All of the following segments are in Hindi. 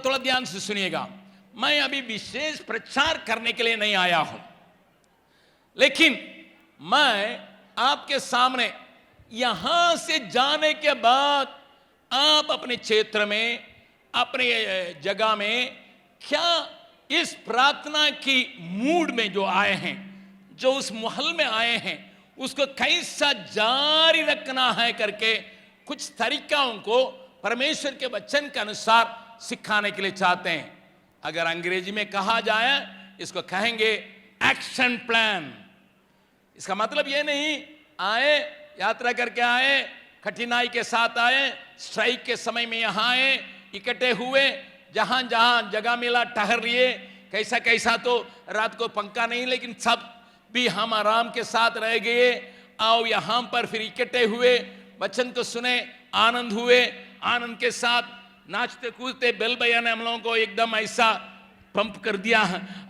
थोड़ा ध्यान से सुनिएगा। मैं अभी विशेष प्रचार करने के लिए नहीं आया हूं, लेकिन मैं आपके सामने यहां से जाने के बाद आप अपने क्षेत्र में, अपने जगह में क्या इस प्रार्थना की मूड में जो आए हैं, जो उस महल में आए हैं, उसको कैसा जारी रखना है करके कुछ तरीकाओं को परमेश्वर के वचन के अनुसार सिखाने के लिए चाहते हैं। अगर अंग्रेजी में कहा जाए इसको कहेंगे एक्शन प्लान। इसका मतलब ये नहीं आए, यात्रा करके आए, कठिनाई के साथ आए, स्ट्राइक के समय में यहां आए, इकट्ठे हुए, जहां जहां जगह मिला ठहर लिए, कैसा कैसा तो रात को पंखा नहीं, लेकिन सब भी हम आराम के साथ रह गए। आओ यहां पर फिर इकट्ठे हुए, वचन को सुने, आनंद हुए, आनंद के साथ नाचते कूदते बेल भैया ने हम लोगों को एकदम ऐसा पंप कर दिया,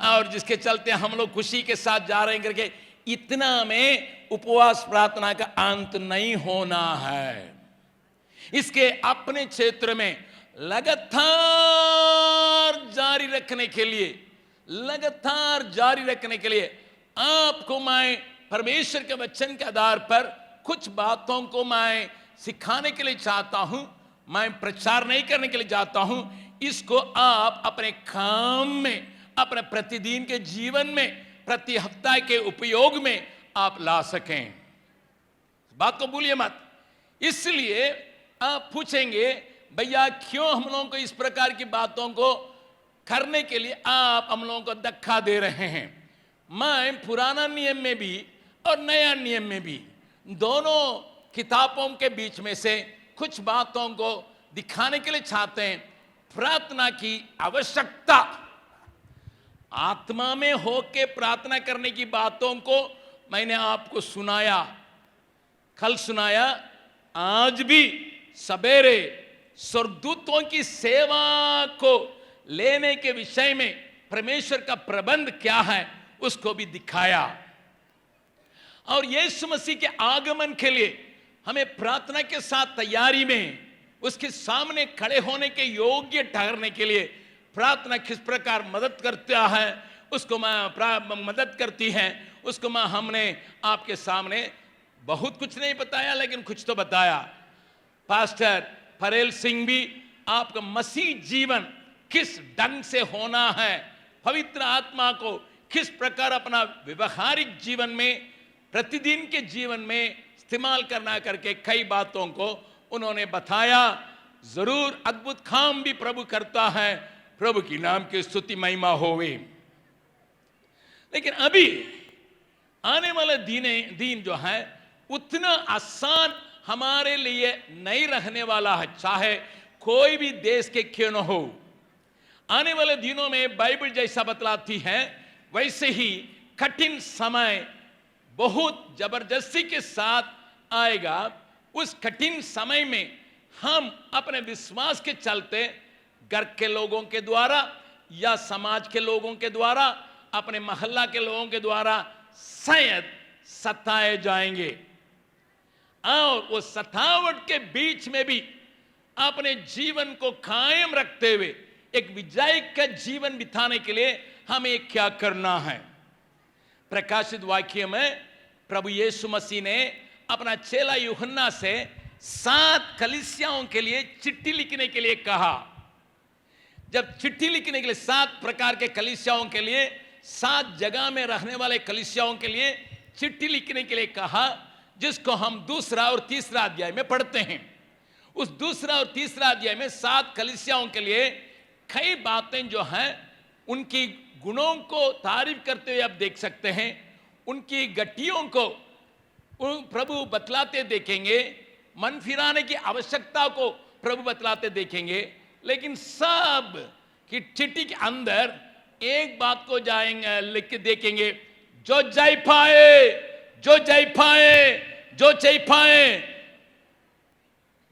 और जिसके चलते हम लोग खुशी के साथ जा रहे हैं करके, इतना में उपवास प्रार्थना का अंत नहीं होना है। इसके अपने क्षेत्र में लगातार जारी रखने के लिए, लगातार जारी रखने के लिए आपको मैं परमेश्वर के वचन के आधार पर कुछ बातों को मैं सिखाने के लिए चाहता हूं। मैं प्रचार नहीं करने के लिए चाहता हूं। इसको आप अपने काम में, अपने प्रतिदिन के जीवन में, प्रति हफ्ता के उपयोग में आप ला सकें। बात को भूलिए मत। इसलिए आप पूछेंगे भैया क्यों हम लोगों को इस प्रकार की बातों को करने के लिए आप हम लोगों को धक्का दे रहे हैं। मैं पुराना नियम में भी और नया नियम में भी दोनों किताबों के बीच में से कुछ बातों को दिखाने के लिए चाहते हैं। प्रार्थना की आवश्यकता, आत्मा में होके प्रार्थना करने की बातों को मैंने आपको सुनाया, कल सुनाया, आज भी सवेरे स्वर्गदूतों की सेवा को लेने के विषय में परमेश्वर का प्रबंध क्या है उसको भी दिखाया। और यीशु मसीह के आगमन के लिए हमें प्रार्थना के साथ तैयारी में, उसके सामने खड़े होने के योग्य ठहरने के लिए प्रार्थना किस प्रकार मदद करता है, उसको मदद करती है, उसको हमने आपके सामने बहुत कुछ नहीं बताया, लेकिन कुछ तो बताया। पास्टर फरेल सिंह भी आपका मसीह जीवन किस ढंग से होना है, पवित्र आत्मा को किस प्रकार अपना व्यवहारिक जीवन में, प्रतिदिन के जीवन में इस्तेमाल करना करके कई बातों को उन्होंने बताया। जरूर अद्भुत काम भी प्रभु करता है, प्रभु की नाम की स्तुति महिमा होवे। लेकिन अभी आने वाला दिन जो है उतना आसान हमारे लिए नहीं रहने वाला है, चाहे कोई भी देश के क्यों न हो। आने वाले दिनों में बाइबल जैसा बतलाती है वैसे ही कठिन समय बहुत जबरदस्ती के साथ आएगा। उस कठिन समय में हम अपने विश्वास के चलते घर के लोगों के द्वारा या समाज के लोगों के द्वारा, अपने मोहल्ला के लोगों के द्वारा शायद सताए जाएंगे। और वो सतावट के बीच में भी अपने जीवन को कायम रखते हुए एक विजय का जीवन बिताने के लिए हमें क्या करना है। प्रकाशित वाक्य में प्रभु यीशु मसीह ने अपना चेला यूहन्ना से 7 कलीसियाओं के लिए चिट्ठी लिखने के लिए कहा। जब चिट्ठी लिखने के लिए 7 प्रकार के कलीसियाओं के लिए, 7 जगह में रहने वाले कलीसियाओं के लिए चिट्ठी लिखने के लिए कहा, जिसको हम दूसरा और तीसरा अध्याय में पढ़ते हैं। उस दूसरा और तीसरा अध्याय में 7 कलीसियाओं के लिए कई बातें जो हैं उनकी गुणों को तारीफ करते हुए आप देख सकते हैं। उनकी गतियों को प्रभु बतलाते देखेंगे, मन फिराने की आवश्यकता को प्रभु बतलाते देखेंगे। लेकिन सब की चिट्ठी के अंदर एक बात को जाएंगे लिख के देखेंगे, जो जय पाए, जो जय पाए, जो जय पाए,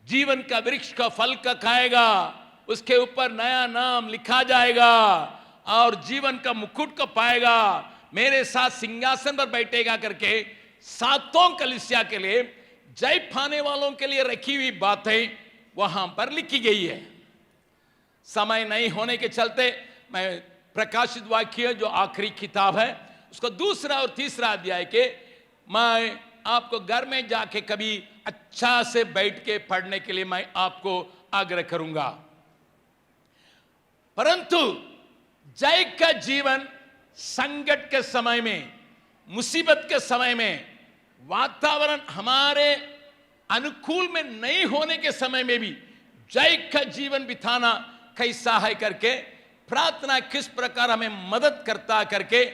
जीवन का वृक्ष का फल का खाएगा, उसके ऊपर नया नाम लिखा जाएगा और जीवन का मुकुट को पाएगा, मेरे साथ सिंहासन पर बैठेगा करके 7 कलीसिया के लिए, जय पाने वालों के लिए रखी हुई बातें वहां पर लिखी गई है। समय नहीं होने के चलते मैं प्रकाशित वाक्य जो आखिरी किताब है उसको दूसरा और तीसरा अध्याय के मैं आपको घर में जाके कभी अच्छा से बैठ के पढ़ने के लिए मैं आपको आग्रह करूंगा। परंतु जय का जीवन संकट के समय में, मुसीबत के समय में, वातावरण हमारे अनुकूल में नहीं होने के समय में भी जय का जीवन बिताना कैसा है करके प्रार्थना किस प्रकार हमें मदद करता करके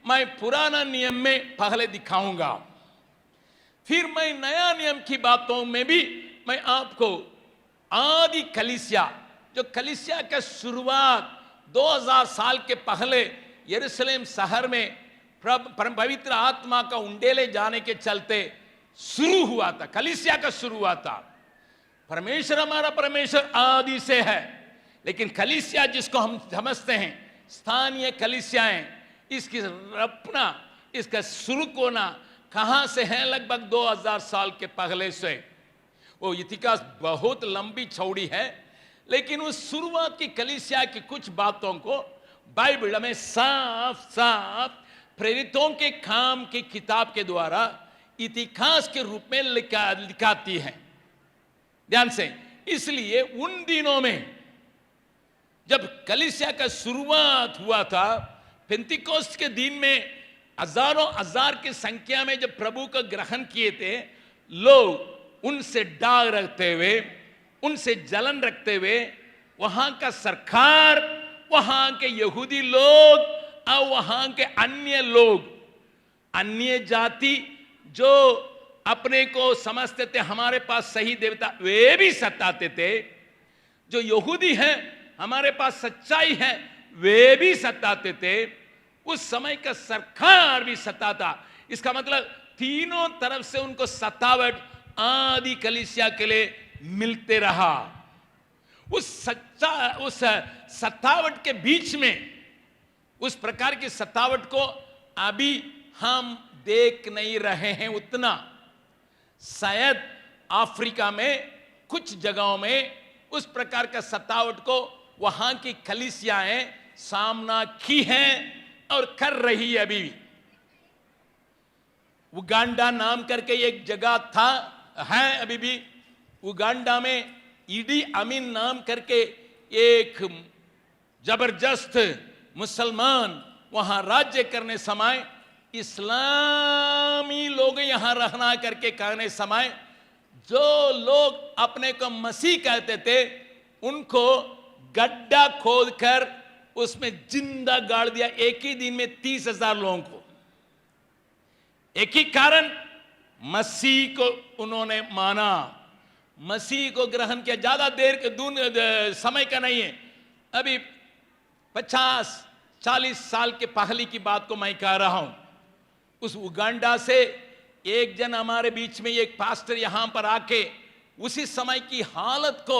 मैं पुराना नियम में पहले दिखाऊंगा, फिर मैं नया नियम की बातों में भी मैं आपको आदि कलीसिया, जो कलीसिया का शुरुआत 2000 साल के पहले यरूशलेम शहर में पवित्र आत्मा का उंडेले जाने के चलते शुरू हुआ था, कलीसिया का शुरू हुआ था। परमेश्वर हमारा परमेश्वर आदि से है, लेकिन कलीसिया जिसको हम समझते हैं स्थानीय कलीसियाएं, इसकी रपना, इसका शुरू कोना कहां से है? लगभग 2000 साल के पहले से। वो इतिहास बहुत लंबी चौड़ी है, लेकिन उस शुरुआत की कलीसिया की कुछ बातों को बाइबल में साफ साफ प्रेरितों के काम की किताब के द्वारा इतिहास के रूप में लिखाती है। ध्यान से, इसलिए उन दिनों में जब कलीसिया का शुरुआत हुआ था, पेंतिकोस्त के दिन में हजारों हजार की संख्या में जब प्रभु को ग्रहण किए थे लोग, उनसे डाग रखते हुए, उनसे जलन रखते हुए वहां का सरकार, वहां के यहूदी लोग और वहां के अन्य लोग, अन्य जाति जो अपने को समझते थे हमारे पास सही देवता, वे भी सताते थे। जो यहूदी हैं हमारे पास सच्चाई है, वे भी सताते थे। उस समय का सरकार भी सताता। इसका मतलब तीनों तरफ से उनको सतावट आदि कलीसिया के लिए मिलते रहा। उस सतावट के बीच में, उस प्रकार की सतावट को अभी हम देख नहीं रहे हैं उतना। शायद अफ्रीका में कुछ जगहों में उस प्रकार का सतावट को वहां की कलीसियाएं सामना की हैं और कर रही है अभी भी। उगांडा नाम करके एक जगह था, है अभी भी। उगांडा में ईडी अमीन नाम करके एक जबरदस्त मुसलमान वहां राज्य करने समय, इस्लामी लोग यहां रहना करके कहने समय, जो लोग अपने को मसीह कहते थे उनको गड्ढा खोदकर उसमें जिंदा गाड़ दिया एक ही दिन में 30,000 लोगों को। एक ही कारण, मसीह को उन्होंने माना, मसीह को ग्रहण किया। ज्यादा देर के समय का नहीं है, अभी 50-40 साल के पहले की बात को मैं कह रहा हूं। उस उगांडा से एक जन हमारे बीच में, एक पास्टर यहां पर आके उसी समय की हालत को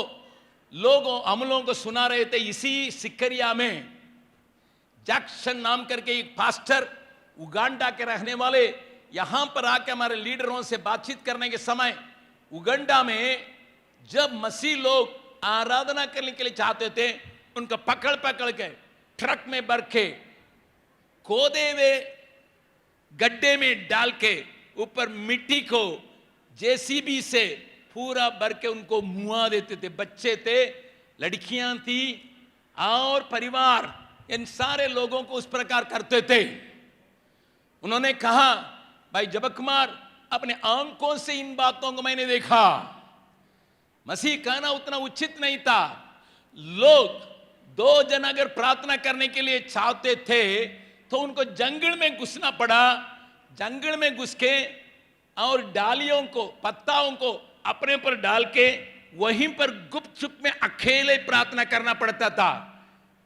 हम लोगों को सुना रहे थे। इसी सिकरिया में जैक्सन नाम करके एक पास्टर, उगांडा के रहने वाले, यहां पर आके हमारे लीडरों से बातचीत करने के समय, उगांडा में जब मसीह लोग आराधना करने के लिए चाहते थे, उनको पकड़ पकड़ के ट्रक में भर के खोदे हुए गड्ढे में डाल के ऊपर मिट्टी को जेसीबी से पूरा भर के उनको मुआ देते थे। बच्चे थे, लड़कियां थी और परिवार, इन सारे लोगों को उस प्रकार करते थे। उन्होंने कहा, भाई जब कुमार, अपने आंखों से इन बातों को मैंने देखा। मसीह कहना उतना उचित नहीं था। लोग 2 जन अगर प्रार्थना करने के लिए चाहते थे तो उनको जंगल में घुसना पड़ा। जंगल में घुस के और डालियों को, पत्ताओं को अपने पर डाल के वहीं पर गुप्त चुप में अकेले प्रार्थना करना पड़ता था,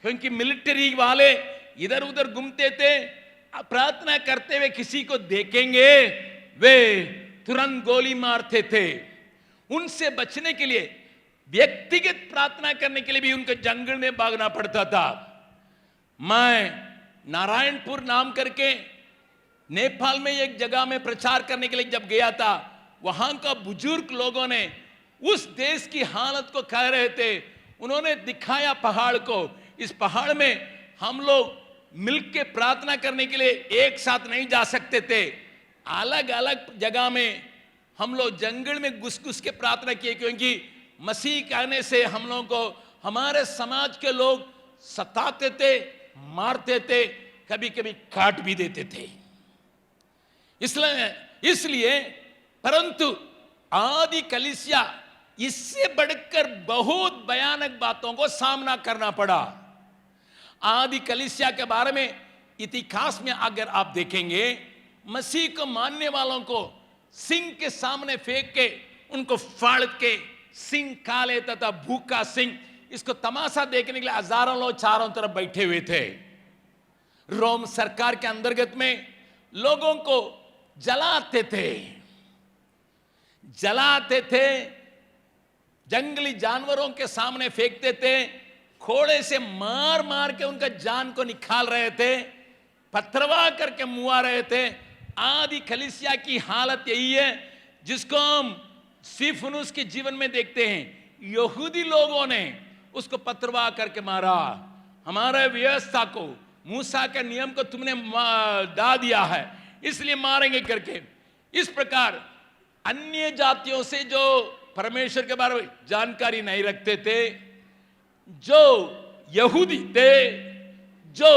क्योंकि मिलिट्री वाले इधर उधर घूमते थे। प्रार्थना करते हुए किसी को देखेंगे, वे तुरंत गोली मारते थे। उनसे बचने के लिए व्यक्तिगत प्रार्थना करने के लिए भी उनको जंगल में भागना पड़ता था। मैं नारायणपुर नाम करके नेपाल में एक जगह में प्रचार करने के लिए जब गया था, वहां का बुजुर्ग लोगों ने उस देश की हालत को कह रहे थे, उन्होंने दिखाया पहाड़ को। इस पहाड़ में हम लोग मिलके प्रार्थना करने के लिए एक साथ नहीं जा सकते थे, अलग अलग जगह में हम लोग जंगल में घुस घुस के प्रार्थना किए, क्योंकि मसीह के आने से हम लोगों को हमारे समाज के लोग सताते थे, मारते थे, कभी कभी काट भी देते थे। इसलिए परंतु आदि कलीसिया इससे बढ़कर बहुत भयानक बातों को सामना करना पड़ा। आदि कलीसिया के बारे में इतिहास में अगर आप देखेंगे, मसीह को मानने वालों को सिंह के सामने फेंक के उनको फाड़ के सिंह काले तथा भूखा सिंह, इसको तमाशा देखने के लिए हजारों लोग चारों तरफ बैठे हुए थे। रोम सरकार के अंतर्गत में लोगों को जलाते थे, जंगली जानवरों के सामने फेंकते थे, घोड़े से मार मार के उनका जान को निकाल रहे थे, पथरवा करके मुआ रहे थे। आदि कलीसिया की हालत यही है जिसको हम स्तिफनुस के जीवन में देखते हैं। यहूदी लोगों ने उसको पथरवा करके मारा, हमारे व्यवस्था को, मूसा के नियम को तुमने डा दिया है, इसलिए मारेंगे करके। इस प्रकार अन्य जातियों से जो परमेश्वर के बारे में जानकारी नहीं रखते थे, जो यहूदी थे, जो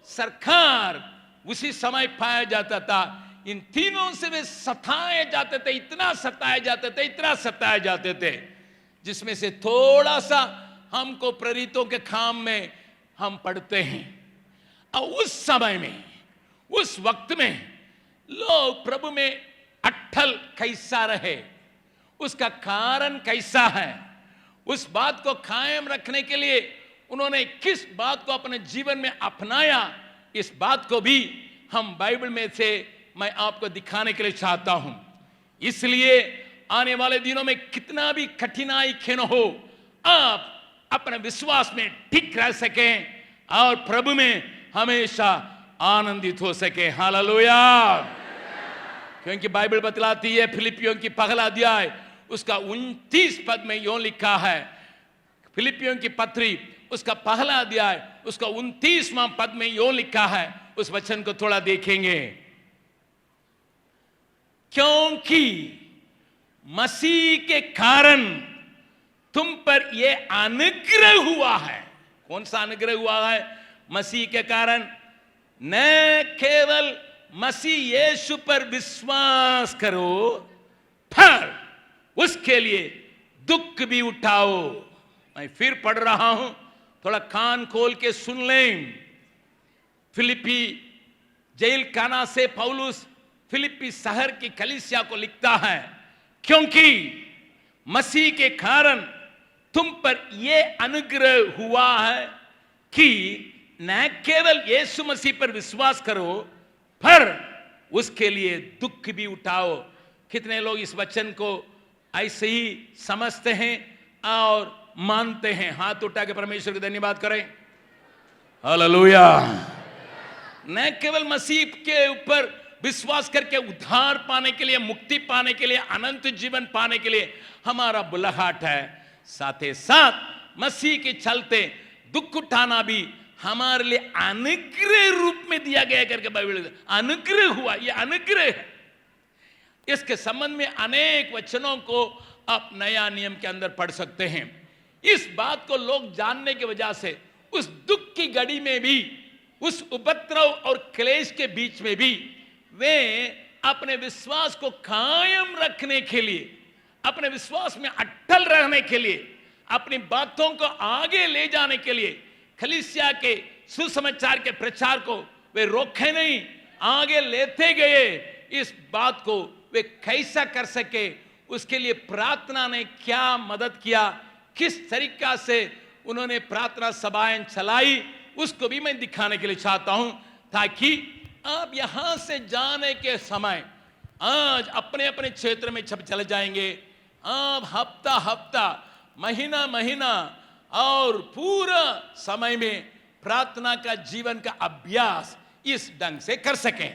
सरकार उसी समय पाया जाता था, इन तीनों से वे सताए जाते थे, इतना सताए जाते थे, जिसमें से थोड़ा सा हमको प्रेरितों के काम में हम पढ़ते हैं। और उस समय में, उस वक्त में लोग प्रभु में अट्ठल कैसा रहे, उसका कारण कैसा है, उस बात को कायम रखने के लिए उन्होंने किस बात को अपने जीवन में अपनाया, इस बात को भी हम बाइबल में से मैं आपको दिखाने के लिए चाहता हूं। इसलिए आने वाले दिनों में कितना भी कठिनाई क्यों न हो, आप अपने विश्वास में ठीक रह सकें और प्रभु में हमेशा आनंदित हो सके। हालेलुया। क्योंकि बाइबल बतलाती है, फिलिपियों की पहला अध्याय उसका 29 पद में यूं लिखा है, फिलिपियों की पत्री उसका पहला अध्याय उसका 29वां पद में यूं लिखा है, उस वचन को थोड़ा देखेंगे। क्योंकि मसीह के कारण तुम पर यह अनुग्रह हुआ है। कौन सा अनुग्रह हुआ है? मसीह के कारण न केवल मसीह यीशु पर विश्वास करो, पर उसके लिए दुख भी उठाओ। मैं फिर पढ़ रहा हूं, थोड़ा कान खोल के सुन लें। फिलिपी जेल खाना से पौलुस फिलिपी शहर की कलीसिया को लिखता है, क्योंकि मसीह के कारण तुम पर यह अनुग्रह हुआ है कि न केवल यीशु मसीह पर विश्वास करो, पर उसके लिए दुख भी उठाओ। कितने लोग इस वचन को ऐसे ही समझते हैं और मानते हैं? हाथ उठा के परमेश्वर को धन्यवाद करें। हालेलुया। न केवल मसीह के ऊपर विश्वास करके उद्धार पाने के लिए, मुक्ति पाने के लिए, अनंत जीवन पाने के लिए हमारा बुलाहट है, साथ ही साथ मसीह के चलते दुख उठाना भी हमारे लिए अनुग्रह रूप में दिया गया करके बाइबल अनुग्रह हुआ। यह अनुग्रह है। इसके संबंध में अनेक वचनों को आप नया नियम के अंदर पढ़ सकते हैं। इस बात को लोग जानने की वजह से उस दुख की घड़ी में भी, उस उपद्रव और क्लेश के बीच में भी वे अपने विश्वास को कायम रखने के लिए, अपने विश्वास में अटल रहने के लिए, अपनी बातों को आगे ले जाने के लिए कलीसिया के सुसमाचार के प्रचार को वे रोके नहीं, आगे लेते गए। इस बात को वे कैसा कर सके, उसके लिए प्रार्थना ने क्या मदद किया, किस तरीका से उन्होंने प्रार्थना सभाएं चलाई, उसको भी मैं दिखाने के लिए चाहता हूं, ताकि आप यहां से जाने के समय आज अपने अपने क्षेत्र में छप चले जाएंगे। आप हफ्ता हफ्ता, महीना महीना और पूरा समय में प्रार्थना का जीवन का अभ्यास इस ढंग से कर सकें।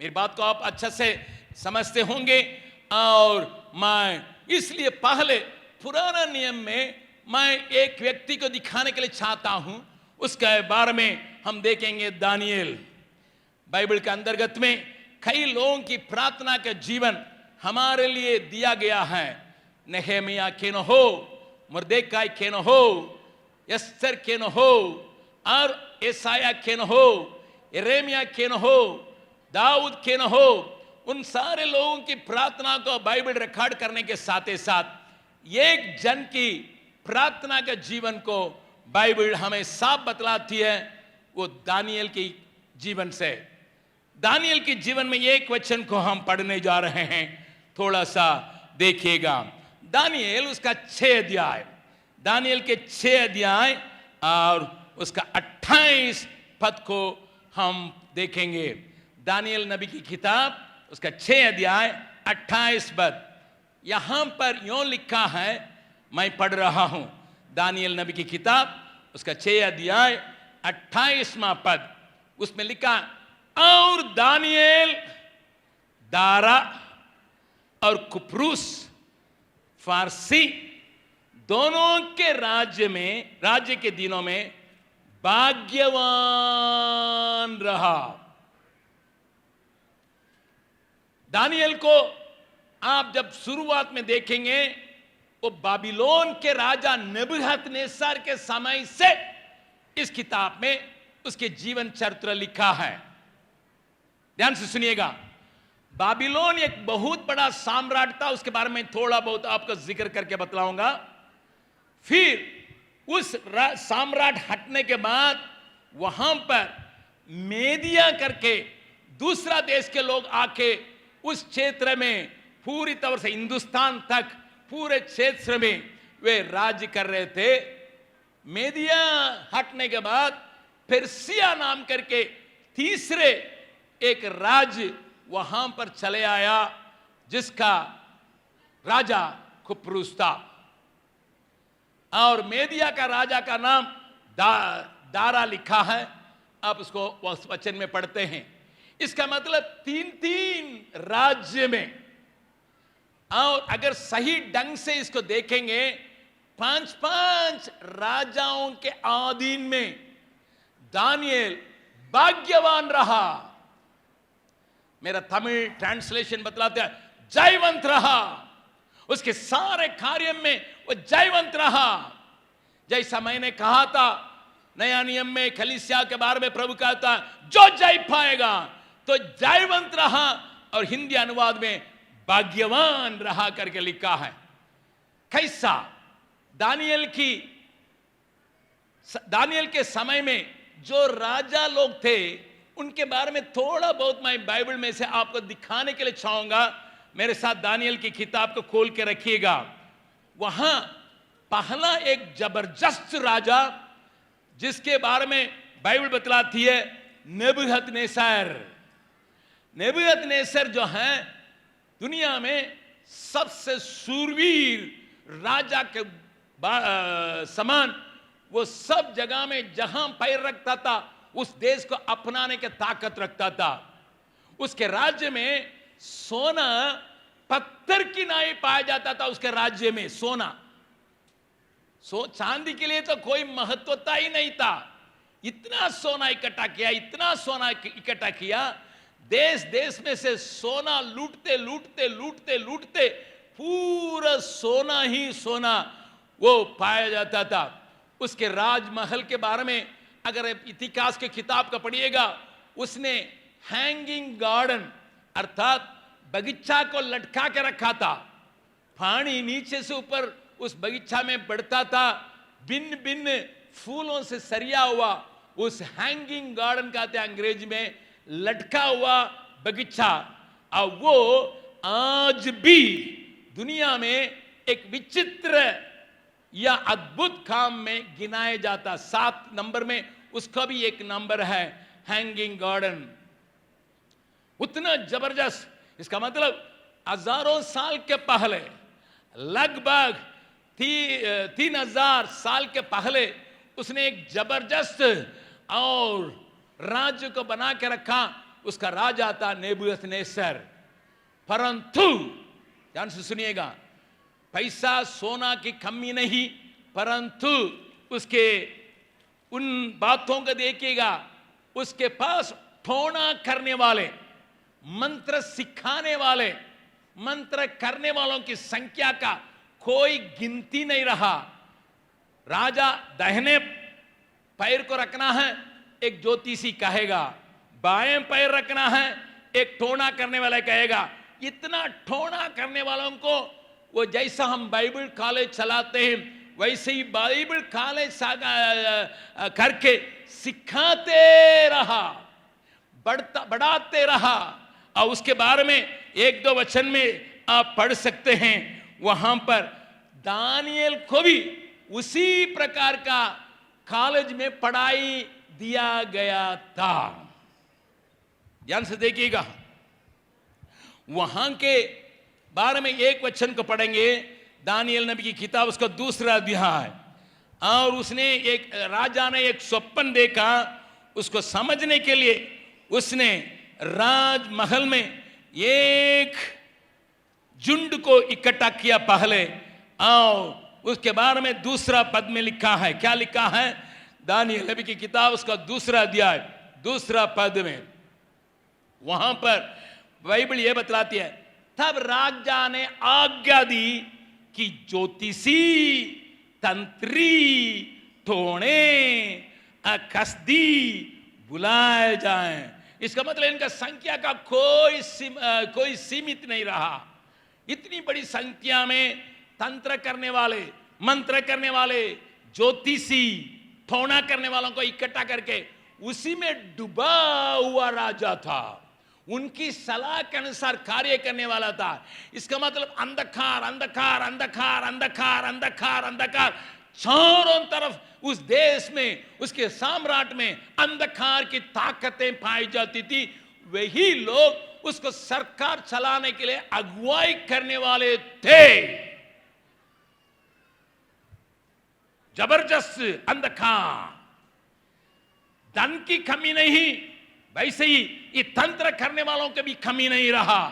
मेरी बात को आप अच्छा से समझते होंगे। और मैं इसलिए पहले पुराना नियम में मैं एक व्यक्ति को दिखाने के लिए चाहता हूं, उसके बारे में हम देखेंगे। दानियेल बाइबल के अंतर्गत में कई लोगों की प्रार्थना का जीवन हमारे लिए दिया गया है। नेहेमिया के न हो, मुर्देकाई के न हो, एस्तर के न हो, और एसाया के न हो, यिर्मयाह के न हो, दाऊद के न हो, उन सारे लोगों की प्रार्थना को बाइबल रिकॉर्ड करने के साथ ही साथ एक जन की प्रार्थना के जीवन को बाइबल हमें साफ बतलाती है, वो दानियेल की जीवन से। दानियेल की जीवन में एक वचन को हम पढ़ने जा रहे हैं, थोड़ा सा देखिएगा। दानियेल उसका 6 अध्याय, दानियेल के 6 अध्याय और उसका 28 पद को हम देखेंगे। दानियेल नबी की किताब उसका 6 अध्याय 28 पद। यहां पर यूं लिखा है, मैं पढ़ रहा हूं, दानियेल नबी की किताब उसका 6 अध्याय 28वां पद। उसमें लिखा, और दानियेल दारा और कुप्रूस फारसी दोनों के राज्य के दिनों में भाग्यवान रहा। दानियेल को आप जब शुरुआत में देखेंगे, वो बाबिलोन के राजा नेबूखदनेस्सर के समय से इस किताब में उसके जीवन चरित्र लिखा है। ध्यान से सुनिएगा। बाबिलोन एक बहुत बड़ा साम्राज्य था, उसके बारे में थोड़ा बहुत आपको जिक्र करके बतलाऊंगा। फिर उस साम्राज्य हटने के बाद वहां पर मेदिया करके दूसरा देश के लोग आके उस क्षेत्र में पूरी तरह से हिंदुस्तान तक पूरे क्षेत्र में वे राज्य कर रहे थे। मेदिया हटने के बाद पेर्सिया नाम करके तीसरे एक राज्य वहां पर चले आया, जिसका राजा कुप्रूस था। और मेदिया का राजा का नाम दारा लिखा है। आप उसको वचन में पढ़ते हैं। इसका मतलब 3-3 राज्य में, और अगर सही ढंग से इसको देखेंगे 5-5 राजाओं के अधीन में दानियेल भाग्यवान रहा। मेरा तमिल ट्रांसलेशन बतलाते हैं, जयवंत रहा। उसके सारे कार्य में वो जयवंत रहा। जैसा मैंने कहा था, नया नियम में कलीसिया के बारे में प्रभु कहता, जो जय पाएगा तो जयवंत रहा, और हिंदी अनुवाद में भाग्यवान रहा करके लिखा है। कैसा? दानियेल के समय में जो राजा लोग थे, उनके बारे में थोड़ा बहुत मैं बाइबल में से आपको दिखाने के लिए चाहूंगा। मेरे साथ दानियेल की किताब को खोल के रखिएगा। वहां पहला एक जबरदस्त राजा, जिसके बारे में बाइबल बतलाती है, नेबूखदनेस्सर। नेबूखदनेस्सर जो है दुनिया में सबसे शूरवीर राजा के समान, वो सब जगह में जहां पैर रखता था उस देश को अपनाने की ताकत रखता था। उसके राज्य में सोना पत्थर की नाई पाया जाता था। उसके राज्य में सोना, चांदी के लिए तो कोई महत्वता ही नहीं था। इतना सोना इकट्ठा किया, इतना सोना इकट्ठा किया, देश देश में से सोना लूटते लूटते लूटते लूटते पूरा सोना ही सोना वो पाया जाता था। उसके राजमहल के बारे में अगर इतिहास के किताब का पढ़िएगा, उसने हैंगिंग गार्डन अर्थात बगीचा को लटका के रखा था। पानी नीचे से ऊपर उस बगीचा में बढ़ता था, भिन्न भिन्न फूलों से सरिया हुआ उस हैंगिंग गार्डन कहते हैं अंग्रेजी में, लटका हुआ बगीचा। और वो आज भी दुनिया में एक विचित्र या अद्भुत काम में गिनाया जाता। 7 नंबर में उसका भी एक नंबर है, हैंगिंग गार्डन। उतना जबरदस्त, इसका मतलब हजारों साल के पहले, लगभग 3000 साल के पहले उसने एक जबरदस्त और राज्य को बना के रखा। उसका राजा था नेबूखदनेस्सर। परंतु ध्यान से सुनिएगा, पैसा सोना की कमी नहीं, परंतु उसके उन बातों को देखिएगा, उसके पास ठोना करने वाले, मंत्र सिखाने वाले, मंत्र करने वालों की संख्या का कोई गिनती नहीं रहा। राजा दाहिने पैर को रखना है, एक ज्योतिषी कहेगा, बाएं पैर रखना है, एक ठोना करने वाला कहेगा। इतना ठोना करने वालों को, वो जैसा हम बाइबल कॉलेज चलाते हैं वैसे ही बाइबल कॉलेज करके सिखाते रहा, बढ़ाते रहा। और उसके बारे में एक दो वचन में आप पढ़ सकते हैं, वहां पर दानियल को भी उसी प्रकार का कॉलेज में पढ़ाई दिया गया था। ध्यान से देखिएगा, वहां के बारे में एक वचन को पढ़ेंगे, दानियल नबी की किताब उसका 2 अध्याय। और उसने एक राजा ने एक स्वप्न देखा, उसको समझने के लिए उसने राजमहल में एक झुंड को इकट्ठा किया पहले, और उसके बारे में 2 पद में लिखा है। क्या लिखा है? दानियल नबी की किताब उसका 2 अध्याय 2 पद में, वहां पर बाइबल यह बतलाती है, तब राजा ने आज्ञा दी कि ज्योतिषी, तंत्री, टोणे, कसदी बुलाए जाएं। इसका मतलब इनका संख्या का कोई सीमित नहीं रहा। इतनी बड़ी संख्या में तंत्र करने वाले, मंत्र करने वाले, ज्योतिषी, ठोना करने वालों को इकट्ठा करके उसी में डूबा हुआ राजा था, उनकी सलाह के अनुसार कार्य करने वाला था। इसका मतलब अंधकार अंधकार अंधकार अंधकार अंधकार अंधकार, चारों तरफ उस देश में, उसके सम्राट में अंधकार की ताकतें पाई जाती थी। वही लोग उसको सरकार चलाने के लिए अगुवाई करने वाले थे। जबरदस्त अंधकार, धन की कमी नहीं, वैसे ही ये तंत्र करने वालों के भी कमी नहीं रहा।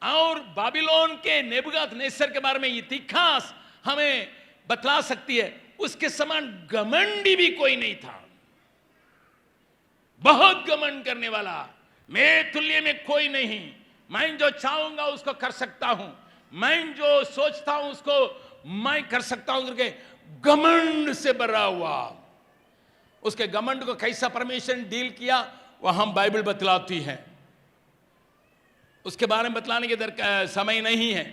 और बाबिलोन के नेबुकदनेस्सर के बारे में इतिहास हमें बतला सकती है, उसके समान घमंडी भी कोई नहीं था। बहुत घमंड करने वाला, मैं तुल्य में कोई नहीं, मैं जो चाहूंगा उसको कर सकता हूं, मैं जो सोचता हूं उसको मैं कर सकता हूं करके घमंड से भरा हुआ। उसके घमंड को कैसा परमेश्वर ने डील किया वह हम बाइबल बतलाती है, उसके बारे में बतलाने के समय नहीं है।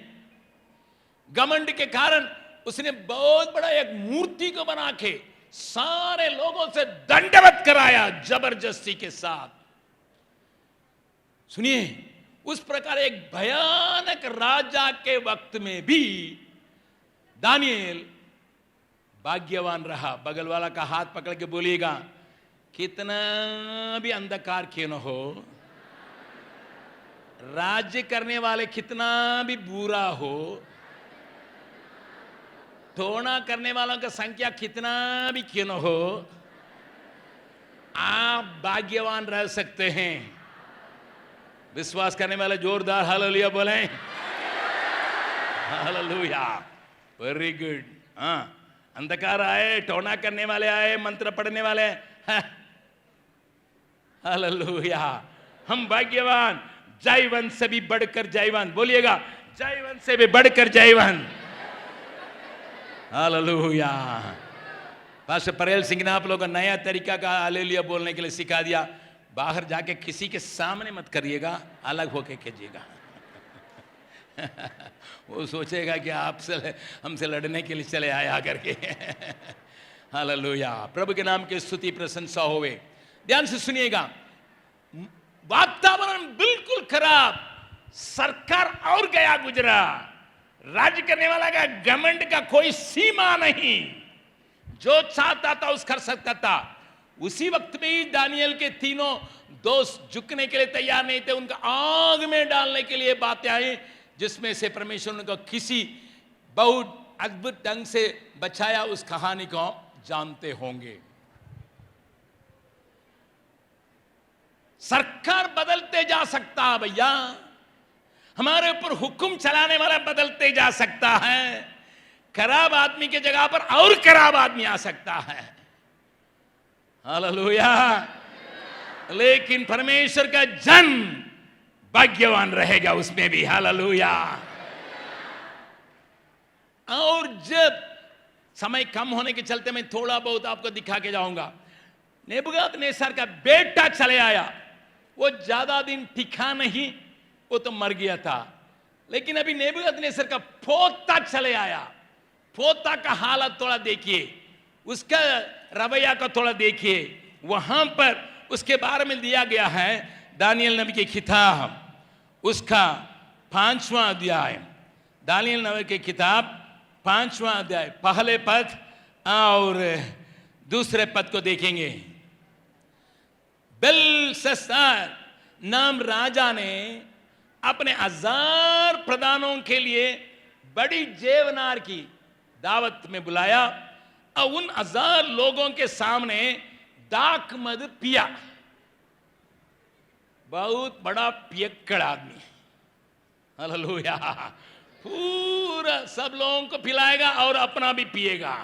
घमंड के कारण उसने बहुत बड़ा एक मूर्ति को बना के सारे लोगों से दंडवत कराया जबरदस्ती के साथ। सुनिए, उस प्रकार एक भयानक राजा के वक्त में भी दानियल भाग्यवान रहा। बगल वाला का हाथ पकड़ के बोलिएगा, कितना भी अंधकार क्यों न हो, राज्य करने वाले कितना भी बुरा हो, टोना करने वालों की संख्या कितना भी क्यों न हो, आप भाग्यवान रह सकते हैं। विश्वास करने वाले जोरदार हालेलुया बोलें। Hallelujah, very good. हाँ, अंधकार आए, टोना करने वाले आए, मंत्र पढ़ने वाले, हालेलुया, हम भाग्यवान, जयवंत से भी बढ़कर जयवंत, बोलिएगा जयवंत से भी बढ़कर जयवंत। हालेलुया। पास्टर परेल सिंह ने आप लोगों को नया तरीका का हालेलुया बोलने के लिए सिखा दिया। बाहर जाके किसी के सामने मत करिएगा, अलग होके कीजिएगा। वो सोचेगा कि आपसे हमसे लड़ने के लिए चले आया करके। हालेलुया, प्रभु के नाम की स्तुति प्रशंसा होवे। ध्यान से सुनिएगा, वातावरण बिल्कुल खराब, सरकार और गया गुजरा, राज्य करने वाला का घमंड का कोई सीमा नहीं, जो चाहता था उस कर सकता था। उसी वक्त में ही दानियल के तीनों दोस्त झुकने के लिए तैयार नहीं थे, उनका आग में डालने के लिए बातें आई, जिसमें से परमेश्वर ने उनको किसी बहुत अद्भुत ढंग से बचाया। उस कहानी को जानते होंगे। सरकार बदलते जा सकता है भैया, हमारे ऊपर हुक्म चलाने वाला बदलते जा सकता है, खराब आदमी के जगह पर और खराब आदमी आ सकता है। हालेलुया। लेकिन परमेश्वर का जन भाग्यवान रहेगा उसमें भी। हालेलुया। और जब समय कम होने के चलते मैं थोड़ा बहुत आपको दिखा के जाऊंगा। नेबूकदनेस्सर का बेटा चले आया, वो ज्यादा दिन टिका नहीं, वो तो मर गया था। लेकिन अभी नेबूकदनेस्सर का पोता चले आया। पोता का हालत थोड़ा देखिए, उसका रवैया को थोड़ा देखिए। वहां पर उसके बारे में दिया गया है दानियल नबी की किताब, उसका 5वां अध्याय। दानियल नबी की किताब 5वां अध्याय, पहले पद और दूसरे पद को देखेंगे। बेलशस्सर नाम राजा ने अपने 1000 प्रधानों के लिए बड़ी जेवनार की दावत में बुलाया और उन 1000 लोगों के सामने दाक मद पिया। बहुत बड़ा पियक्कड़ आदमी है। हालेलुया। पूरा सब लोगों को पिलाएगा और अपना भी पिएगा।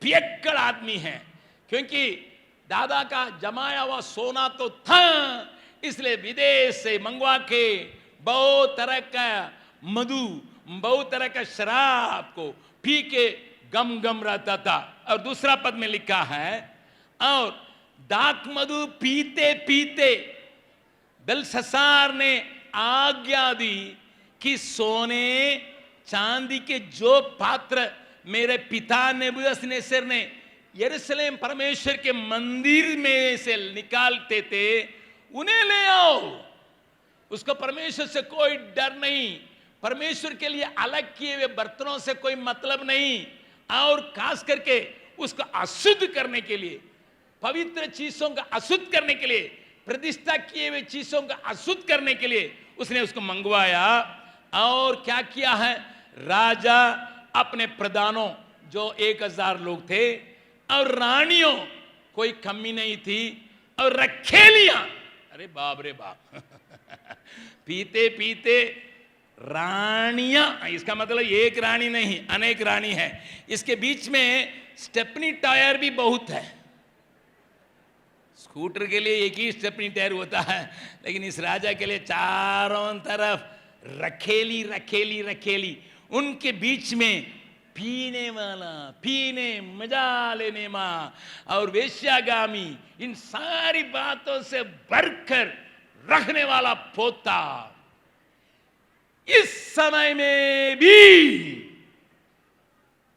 पियक्कड़ आदमी है, क्योंकि दादा का जमाया हुआ सोना तो था, इसलिए विदेश से मंगवा के बहुत तरह का मधु, बहुत तरह का शराब को पी के गम गम रहता था। और दूसरा पद में लिखा है, और दाक मधु पीते पीते बेलशस्सर ने आज्ञा दी कि सोने चांदी के जो पात्र मेरे पिता नेबूकदनेस्सर ने यरूशलेम परमेश्वर के मंदिर में से निकालते थे, उन्हें ले आओ। उसको परमेश्वर से कोई डर नहीं, परमेश्वर के लिए अलग किए हुए बर्तनों से कोई मतलब नहीं। और खास करके उसको अशुद्ध करने के लिए, पवित्र चीजों का अशुद्ध करने के लिए, प्रतिष्ठा किए हुए चीजों का अशुद्ध करने के लिए उसने उसको मंगवाया। और क्या किया है, राजा अपने प्रधानों जो 1000 लोग थे और रानियों कोई कमी नहीं थी, और रखेलियां, अरे बाप रे बाप पीते पीते रानियां, इसका मतलब एक रानी नहीं अनेक रानी है। इसके बीच में स्टेपनी टायर भी बहुत है। स्कूटर के लिए एक ही स्टेपनी टायर होता है, लेकिन इस राजा के लिए चारों तरफ रखेली रखेली रखेली। उनके बीच में पीने वाला, पीने मजा लेने में और वेश्यागामी, इन सारी बातों से भरकर रखने वाला पोता। इस समय में भी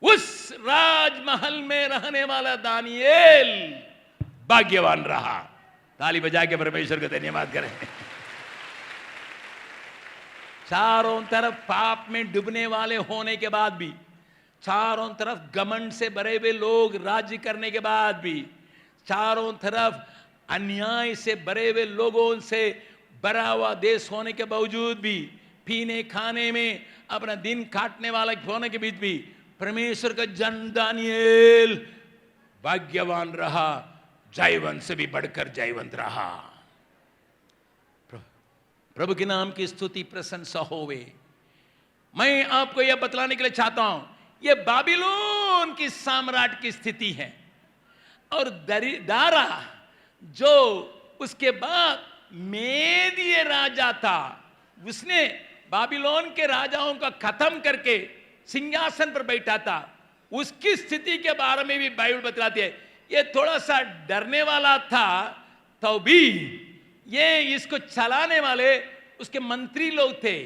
उस राजमहल में रहने वाला दानियेल भाग्यवान रहा। ताली बजा के परमेश्वर का धन्यवाद करें। चारों तरफ पाप में डूबने वाले होने के बाद भी, चारों तरफ घमंड से भरे हुए लोग राज्य करने के बाद भी, चारों तरफ अन्याय से भरे हुए लोगों से भरा हुआ देश होने के बावजूद भी, पीने खाने में अपना दिन काटने वाला होने के बीच भी, परमेश्वर का जन दानियेल भाग्यवान रहा, जयवंत से भी बढ़कर जयवंत रहा। प्रभु के नाम की स्तुति प्रशंसा होवे। मैं आपको यह बतलाने के लिए चाहता हूं, यह बाबिलोन की साम्राट की स्थिति है। और दारा जो उसके बाद मेदिय राजा था, उसने बाबिलोन के राजाओं का खत्म करके सिंहासन पर बैठा था। उसकी स्थिति के बारे में भी बाइबल बतलाती है। ये थोड़ा सा डरने वाला था, तो भी ये इसको चलाने वाले उसके मंत्री लोग थे।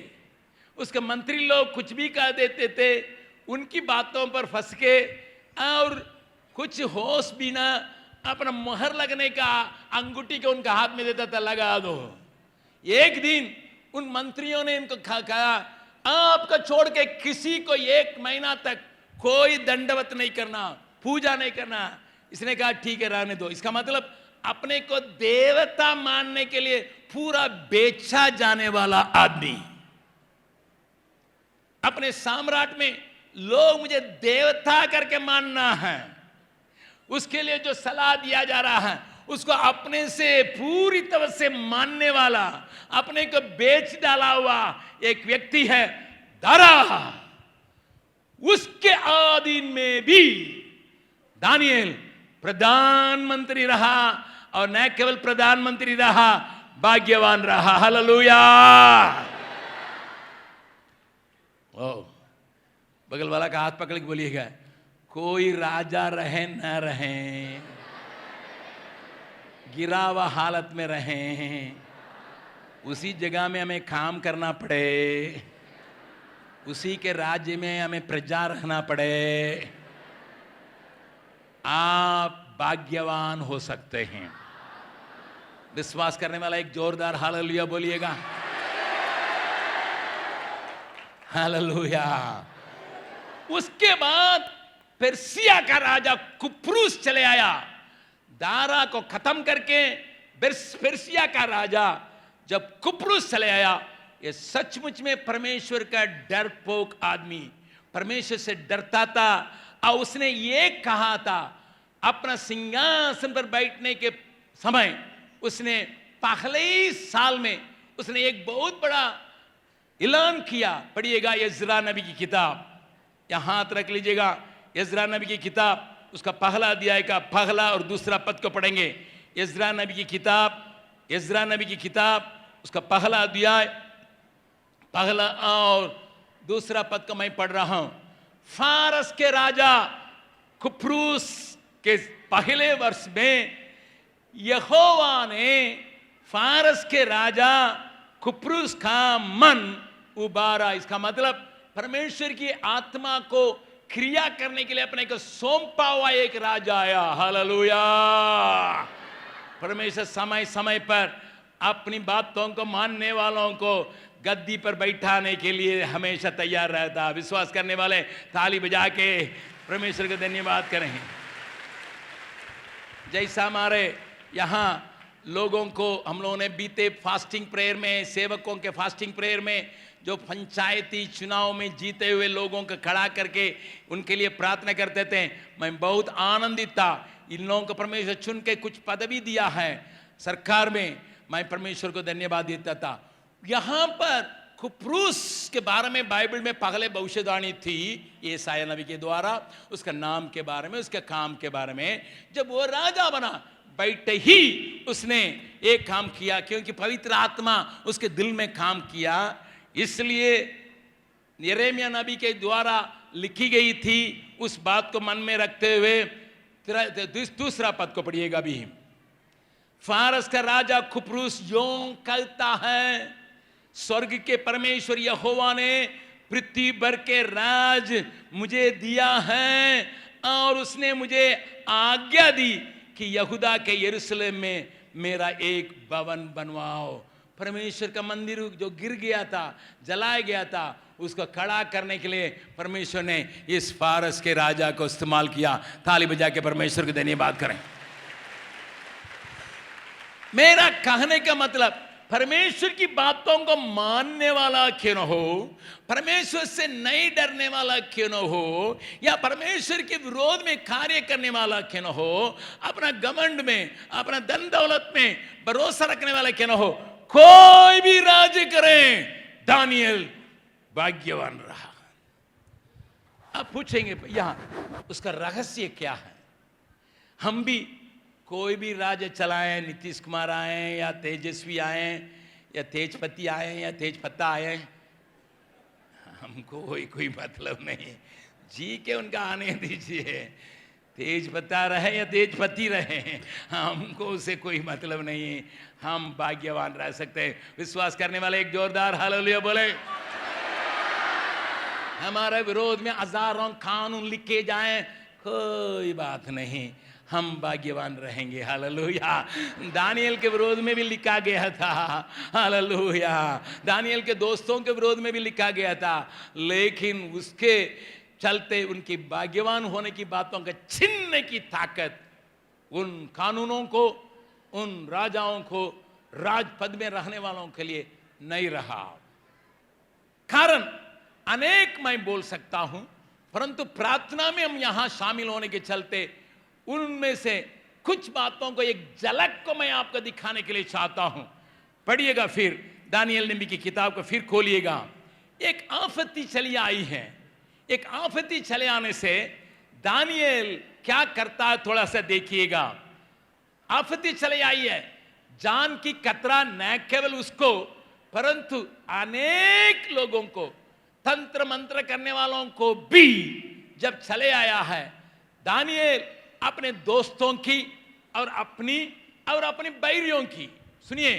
उसके मंत्री लोग कुछ भी कह देते थे, उनकी बातों पर फंस के, और कुछ होश बिना अपना मोहर लगने का अंगूठी को उनका हाथ में देता था, लगा दो। एक दिन उन मंत्रियों ने इनको कहा, आपका छोड़ के किसी को 1 महीना तक कोई दंडवत नहीं करना, पूजा नहीं करना। इसने कहा ठीक है, रहने दो। इसका मतलब अपने को देवता मानने के लिए पूरा बेचा जाने वाला आदमी। अपने साम्राट में लोग मुझे देवता करके मानना है, उसके लिए जो सलाह दिया जा रहा है उसको अपने से पूरी तरह से मानने वाला, अपने को बेच डाला हुआ एक व्यक्ति है दारा। उसके अधीन में भी दानियल प्रधानमंत्री रहा, और न केवल प्रधानमंत्री रहा, भाग्यवान रहा। हालेलुया। ओ, बगल वाला का हाथ पकड़ के बोलिएगा, कोई राजा रहे न रहे, गिरा हुआ हालत में रहे, उसी जगह में हमें काम करना पड़े, उसी के राज्य में हमें प्रजा रखना पड़े, आप भाग्यवान हो सकते हैं। विश्वास करने वाला एक जोरदार हालेलुया बोलिएगा। हालेलुया। उसके बाद पेर्सिया का राजा कुप्रुस चले आया, दारा को खत्म करके पेर्सिया का राजा जब कुप्रुस चले आया, ये सचमुच में परमेश्वर का डरपोक आदमी, परमेश्वर से डरता था, और उसने ये कहा था अपना सिंहासन पर बैठने के समय, उसने पहले ही साल में उसने एक बहुत बड़ा ऐलान किया। पढ़िएगा यज़रा नबी की किताब, यहां हाथ रख लीजिएगा, यज़रा नबी की किताब उसका पहला अध्याय का पहला और दूसरा पद को पढ़ेंगे। यज़रा नबी की किताब, यज़रा नबी की किताब उसका पहला अध्याय पहला और दूसरा पद को मैं पढ़ रहा हूं। फारस के राजा कुप्रुस के पहले वर्ष में यहोवा ने फारस के राजा कुप्रुस का मन उबारा। इसका मतलब परमेश्वर की आत्मा को क्रिया करने के लिए अपने को सौंपा हुआ एक राजा आया। हालेलुया। परमेश्वर समय समय पर अपनी बातों को मानने वालों को गद्दी पर बैठाने के लिए हमेशा तैयार रहता। विश्वास करने वाले ताली बजा के परमेश्वर का धन्यवाद करें। जैसा हमारे यहाँ लोगों को हम लोगों ने बीते फास्टिंग प्रेयर में, सेवकों के फास्टिंग प्रेयर में जो पंचायती चुनाव में जीते हुए लोगों को खड़ा करके उनके लिए प्रार्थना करते थे, मैं बहुत आनंदित था। इन लोगों को परमेश्वर चुन के कुछ पदवी दिया है सरकार में, मैं परमेश्वर को धन्यवाद देता था। यहाँ पर कुप्रुस के बारे में बाइबल में पहले भविष्यवाणी थी यशायाह नबी के द्वारा, उसका नाम के बारे में, उसके काम के बारे में। जब वो राजा बना, बैठे ही उसने एक काम किया, क्योंकि पवित्र आत्मा उसके दिल में काम किया, इसलिए यिर्मयाह नबी के द्वारा लिखी गई थी उस बात को मन में रखते हुए दूसरा पद को पढ़िएगा भी। फारस का राजा कुप्रुस यूं कहता है, स्वर्ग के परमेश्वर यहोवा ने पृथ्वी भर के राज मुझे दिया है, और उसने मुझे आज्ञा दी कि यहूदा के यरूशलेम में मेरा एक भवन बनवाओ। परमेश्वर का मंदिर जो गिर गया था, जलाया गया था, उसको खड़ा करने के लिए परमेश्वर ने इस फारस के राजा को इस्तेमाल किया। ताली बजा के परमेश्वर को धन्यवाद करें। मेरा कहने का मतलब, परमेश्वर की बातों को मानने वाला क्यों न हो, परमेश्वर से नहीं डरने वाला क्यों न हो, या परमेश्वर के विरोध में कार्य करने वाला क्यों न हो, अपना घमंड में, अपना धन दौलत में भरोसा रखने वाला क्यों न हो, कोई भी राज्य करे, दानियल भाग्यवान रहा। आप पूछेंगे यहां उसका रहस्य क्या है? हम भी कोई भी राज्य चलाएं, नीतीश कुमार आए या तेजस्वी आए या तेजपति आए या तेजपत्ता आए, हमको कोई मतलब नहीं, जी के उनका आने दीजिए। तेजपत्ता रहे या तेजपति रहे, हमको उसे कोई मतलब नहीं, हम भाग्यवान रह सकते हैं। विश्वास करने वाले एक जोरदार हालेलुया बोले। हमारे विरोध में हजारों कानून लिखे जाएं, कोई बात नहीं, हम भाग्यवान रहेंगे। हालेलुया। दानियल के विरोध में भी लिखा गया था, हालेलुया। दानियल के दोस्तों के विरोध में भी लिखा गया था, लेकिन उसके चलते उनकी भाग्यवान होने की बातों के छीनने की ताकत उन कानूनों को, उन राजाओं को, राजपद में रहने वालों के लिए नहीं रहा। कारण अनेक मैं बोल सकता हूं, परंतु प्रार्थना में हम यहां शामिल होने के चलते उनमें से कुछ बातों को, एक झलक को मैं आपको दिखाने के लिए चाहता हूं। पढ़िएगा फिर दानियल नबी की किताब को फिर खोलिएगा। एक आफती चली आई है, एक आफती चले आने से दानियल क्या करता है थोड़ा सा देखिएगा। आफती चले आई है, जान की खतरा न केवल उसको परंतु अनेक लोगों को, तंत्र मंत्र करने वालों को भी जब चले आया है। दानियल अपने दोस्तों की और अपनी बैरियों की, सुनिए,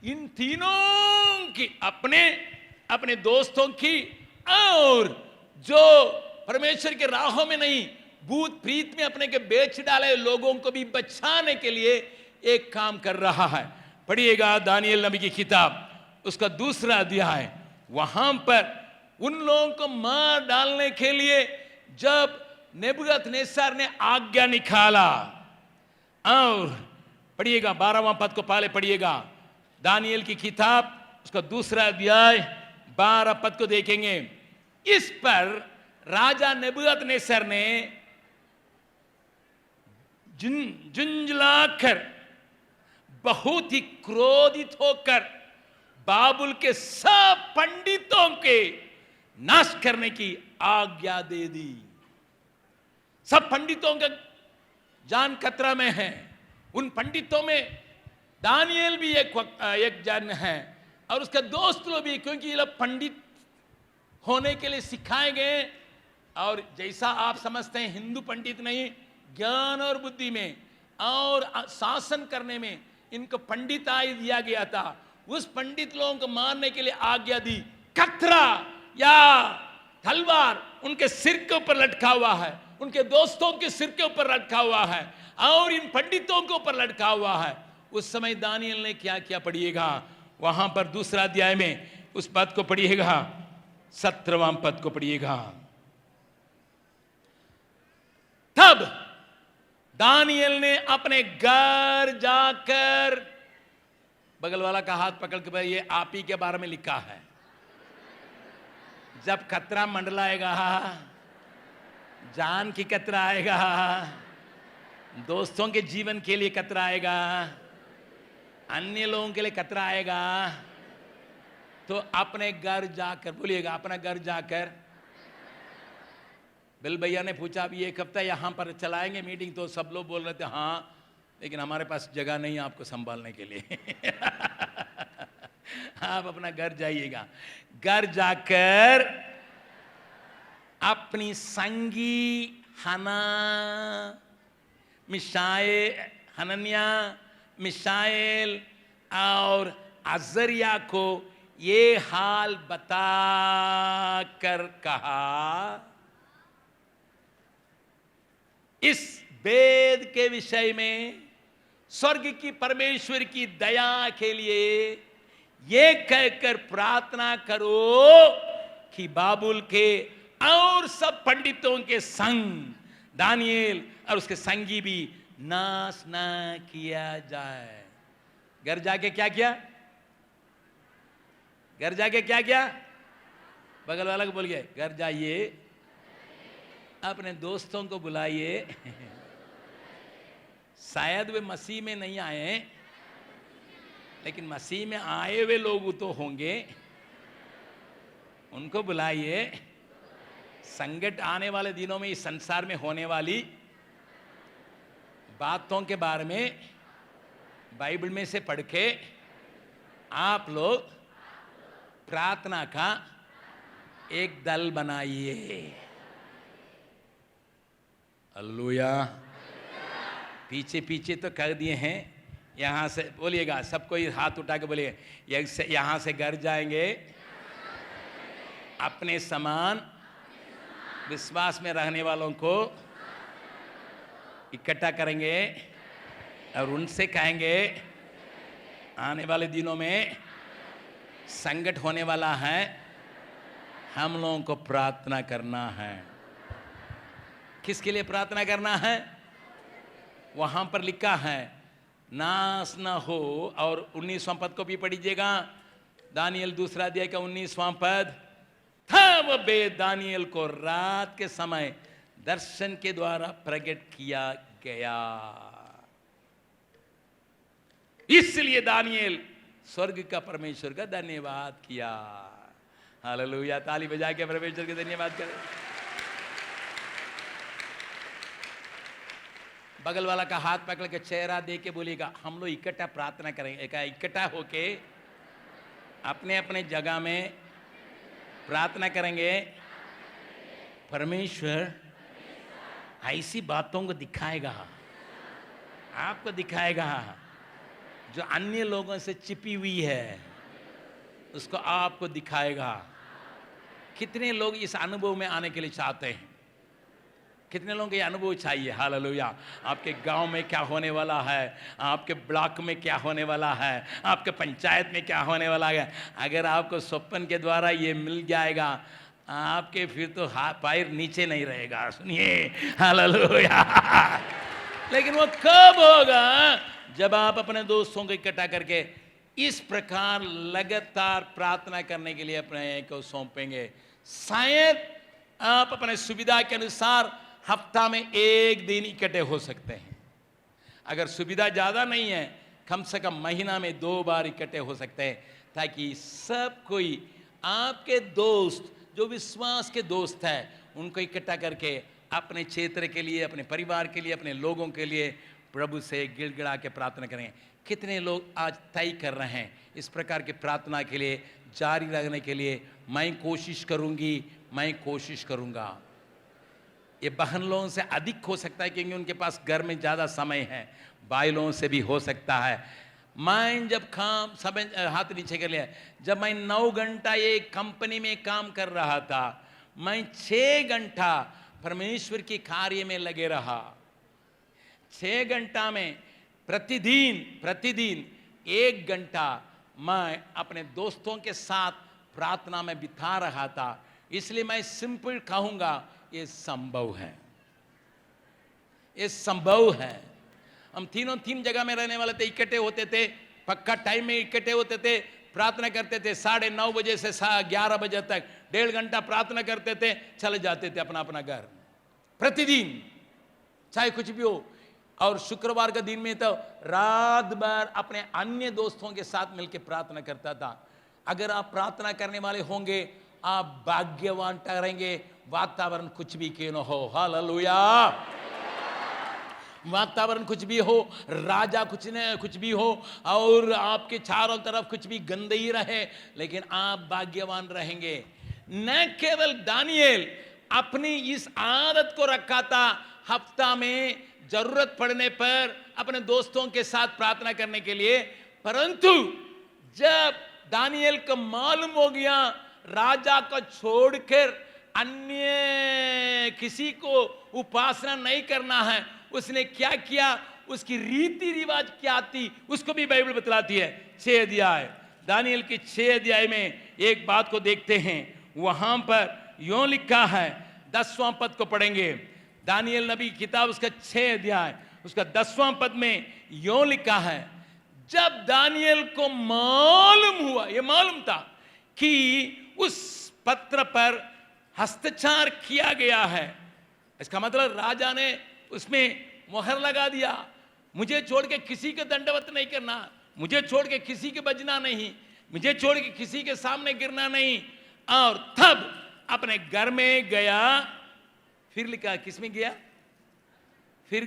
इन तीनों की, अपने दोस्तों की और जो परमेश्वर के राहों में नहीं भूत प्रीत में अपने के बेच डाले लोगों को भी बचाने के लिए एक काम कर रहा है। पढ़िएगा दानियल नबी की किताब उसका 2 अध्याय। वहां पर उन लोगों को मार डालने के लिए जब नेबूकदनेस्सर ने आज्ञा निकाला, और पढ़िएगा 12वां पद को पहले पढ़िएगा, दानियल की किताब उसका 2 अध्याय 12 पद को देखेंगे। इस पर राजा नेबूकदनेस्सर ने झुंझलाकर बहुत ही क्रोधित होकर बाबुल के सब पंडितों के नाश करने की आज्ञा दे दी। सब पंडितों का जान खतरा में है। उन पंडितों में दानियल भी एक जन है और उसका दोस्त लोग भी, क्योंकि ये लोग पंडित होने के लिए सिखाए गए। और जैसा आप समझते हैं हिंदू पंडित नहीं, ज्ञान और बुद्धि में और शासन करने में इनको पंडिताई दिया गया था। उस पंडित लोगों को मारने के लिए आज्ञा दी। कतरा या तलवार उनके सिर के ऊपर लटका हुआ है, उनके दोस्तों के सिर के ऊपर लटका हुआ है और इन पंडितों के ऊपर लटका हुआ है। उस समय दानियल ने क्या किया पढ़िएगा, वहां पर 2 अध्याय में उस पद को पढ़िएगा, 17वां पद को पढ़िएगा। तब दानियल ने अपने घर जाकर, बगल वाला का हाथ पकड़ के, भाई ये आप ही के बारे में लिखा है। जब खतरा मंडलाएगा, जान की खतरा आएगा, दोस्तों के जीवन के लिए खतरा आएगा, अन्य लोगों के लिए खतरा आएगा, तो अपने घर जाकर, बोलिएगा अपना घर जाकर। बिल भैया ने पूछा अभी 1 हफ्ता यहां पर चलाएंगे मीटिंग, तो सब लोग बोल रहे थे हाँ, लेकिन हमारे पास जगह नहीं है आपको संभालने के लिए। आप अपना घर जाइएगा। घर जाकर अपनी संगी हनन्या, मिशाएल और अजरिया को ये हाल बता कर कहा, इस वेद के विषय में स्वर्ग की परमेश्वर की दया के लिए ये कहकर प्रार्थना करो कि बाबुल के और सब पंडितों के संग दानियल और उसके संगी भी नाश ना किया जाए। घर जाके क्या किया? घर जाके क्या किया? बगल वाला को बोल गया घर जाइए, अपने दोस्तों को बुलाइए। शायद वे मसीह में नहीं आए, लेकिन मसीह में आए हुए लोग तो होंगे, उनको बुलाइए। संकट आने वाले दिनों में इस संसार में होने वाली बातों के बारे में बाइबल में से पढ़ के आप लोग प्रार्थना का एक दल बनाइए। हालेलुया। पीछे पीछे तो कर दिए हैं, यहां से बोलिएगा, सबको हाथ उठा के बोलिए, यहां से घर जाएंगे, अपने समान विश्वास में रहने वालों को इकट्ठा करेंगे और उनसे कहेंगे आने वाले दिनों में संकट होने वाला है, हम लोगों को प्रार्थना करना है। किसके लिए प्रार्थना करना है? वहां पर लिखा है नाश न हो। और 19वां पद को भी पढ़िएगा, दानियल 2 अध्याय का 19वां पद। तब बे दानियल को रात के समय दर्शन के द्वारा प्रकट किया गया। इसलिए दानियल स्वर्ग का परमेश्वर का धन्यवाद किया। हालेलुया। ताली बजा के परमेश्वर का धन्यवाद करें। बगल वाला का हाथ पकड़ के चेहरा दे के बोलेगा हम लोग इकट्ठा प्रार्थना करेंगे, इकट्ठा होके अपने अपने जगह में प्रार्थना करेंगे। परमेश्वर ऐसी बातों को दिखाएगा, आपको दिखाएगा जो अन्य लोगों से छिपी हुई है, उसको आपको दिखाएगा। कितने लोग इस अनुभव में आने के लिए चाहते हैं? कितने लोगों को ये अनुभव चाहिए? हालेलुया। आपके गांव में क्या होने वाला है, आपके ब्लॉक में क्या होने वाला है, आपके पंचायत में क्या होने वाला है, अगर आपको स्वप्न के द्वारा ये मिल जाएगा, आपके फिर तो पैर नीचे नहीं रहेगा। सुनिए, हालेलुया। लेकिन वो कब होगा? जब आप अपने दोस्तों को इकट्ठा करके इस प्रकार लगातार प्रार्थना करने के लिए अपने को सौंपेंगे। शायद आप अपने सुविधा के अनुसार हफ्ता में एक दिन इकट्ठे हो सकते हैं। अगर सुविधा ज़्यादा नहीं है, कम से कम महीना में 2 बार इकट्ठे हो सकते हैं, ताकि सब कोई आपके दोस्त जो विश्वास के दोस्त हैं उनको इकट्ठा करके अपने क्षेत्र के लिए, अपने परिवार के लिए, अपने लोगों के लिए प्रभु से गिड़गिड़ा के प्रार्थना करें। कितने लोग आज तय कर रहे हैं इस प्रकार की प्रार्थना के लिए जारी रखने के लिए? मैं कोशिश करूंगी, मैं कोशिश करूंगा। ये बहन लोगों से अधिक हो सकता है क्योंकि उनके पास घर में ज़्यादा समय है, भाई लोगों से भी हो सकता है। मैं जब काम समय हाथ नीचे कर लिया, जब मैं 9 घंटा ये कंपनी में काम कर रहा था, मैं 6 घंटा परमेश्वर की कार्य में लगे रहा। 6 घंटा में प्रतिदिन 1 घंटा मैं अपने दोस्तों के साथ प्रार्थना में बिता रहा था। इसलिए मैं सिंपल कहूंगा, ये संभव है, ये संभव है। हम तीनों 3 जगह में रहने वाले थे, इकट्ठे होते थे, पक्का टाइम में इकट्ठे होते थे, प्रार्थना करते थे 9:30 बजे से 11 बजे तक 1.5 घंटा प्रार्थना करते थे, चले जाते थे अपना अपना घर। प्रतिदिन चाहे कुछ भी हो। और शुक्रवार का दिन में तो रात भर अपने अन्य दोस्तों के साथ मिलकर प्रार्थना करता था। अगर आप प्रार्थना करने वाले होंगे, आप भाग्यवान ठहरेंगे, वातावरण कुछ भी क्यों न हो। हालेलुया। वातावरण कुछ भी हो, राजा कुछ भी हो, और आपके चारों तरफ कुछ भी गंदगी रहे, लेकिन आप भाग्यवान रहेंगे। न केवल दानियेल अपनी इस आदत को रखा था, हफ्ता में जरूरत पड़ने पर अपने दोस्तों के साथ प्रार्थना करने के लिए, परंतु जब दानियेल को मालूम हो गया राजा को छोड़कर अन्य किसी को उपासना नहीं करना है, उसने क्या किया, उसकी रीति रिवाज क्या थी उसको भी बाइबल बतलाती है। 6 अध्याय, दानियेल के 6 अध्याय में एक बात को देखते हैं। वहां पर यूं लिखा है, 10वां पद को पढ़ेंगे। दानियेल नबी किताब उसका 6 अध्याय उसका 10वां पद में यूं लिखा है, जब दानियेल को मालूम हुआ, ये मालूम था कि उस पत्र पर हस्ताक्षर किया गया है, इसका मतलब राजा ने उसमें मोहर लगा दिया, मुझे छोड़ के किसी के दंडवत नहीं करना, मुझे छोड़ के किसी के बजना नहीं, मुझे छोड़ के किसी के सामने गिरना नहीं। और तब अपने घर में गया। फिर लिखा, किस में गया? फिर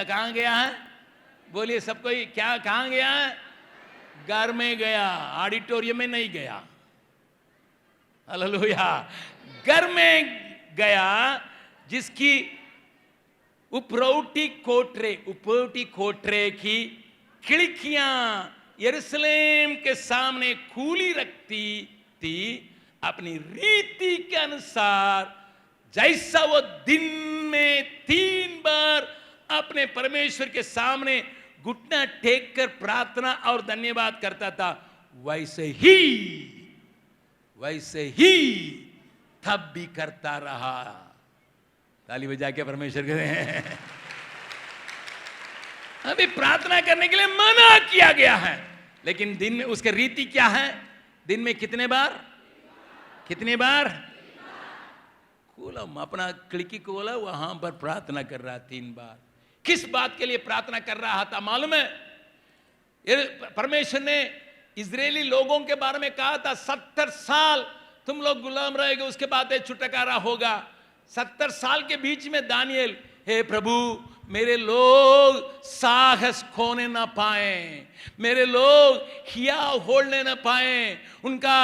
कहां गया है? बोलिए सबको, क्या कहां गया है? घर में गया, ऑडिटोरियम में नहीं गया। हालेलुया। घर में गया, जिसकी उपरोटी कोठरे की खिड़कियां यरूशलेम के सामने खुली रखती थी, अपनी रीति के अनुसार, जैसा वो दिन में 3 बार अपने परमेश्वर के सामने घुटना टेक कर प्रार्थना और धन्यवाद करता था, वैसे ही तब भी करता रहा। ताली बजा के परमेश्वर करें। अभी प्रार्थना करने के लिए मना किया गया है, लेकिन दिन में उसके रीति क्या है? दिन में कितने बार खोला, अपना खिड़की खोला, वहां पर प्रार्थना कर रहा 3 बार। किस बात के लिए प्रार्थना कर रहा था मालूम है? परमेश्वर ने इजरायली लोगों के बारे में कहा था, 70 साल तुम लोग गुलाम रहेगे, उसके बाद छुटकारा होगा। 70 साल के बीच में दानियेल, हे प्रभु मेरे लोग साहस खोने ना पाए, मेरे लोग हिया होने ना पाए, उनका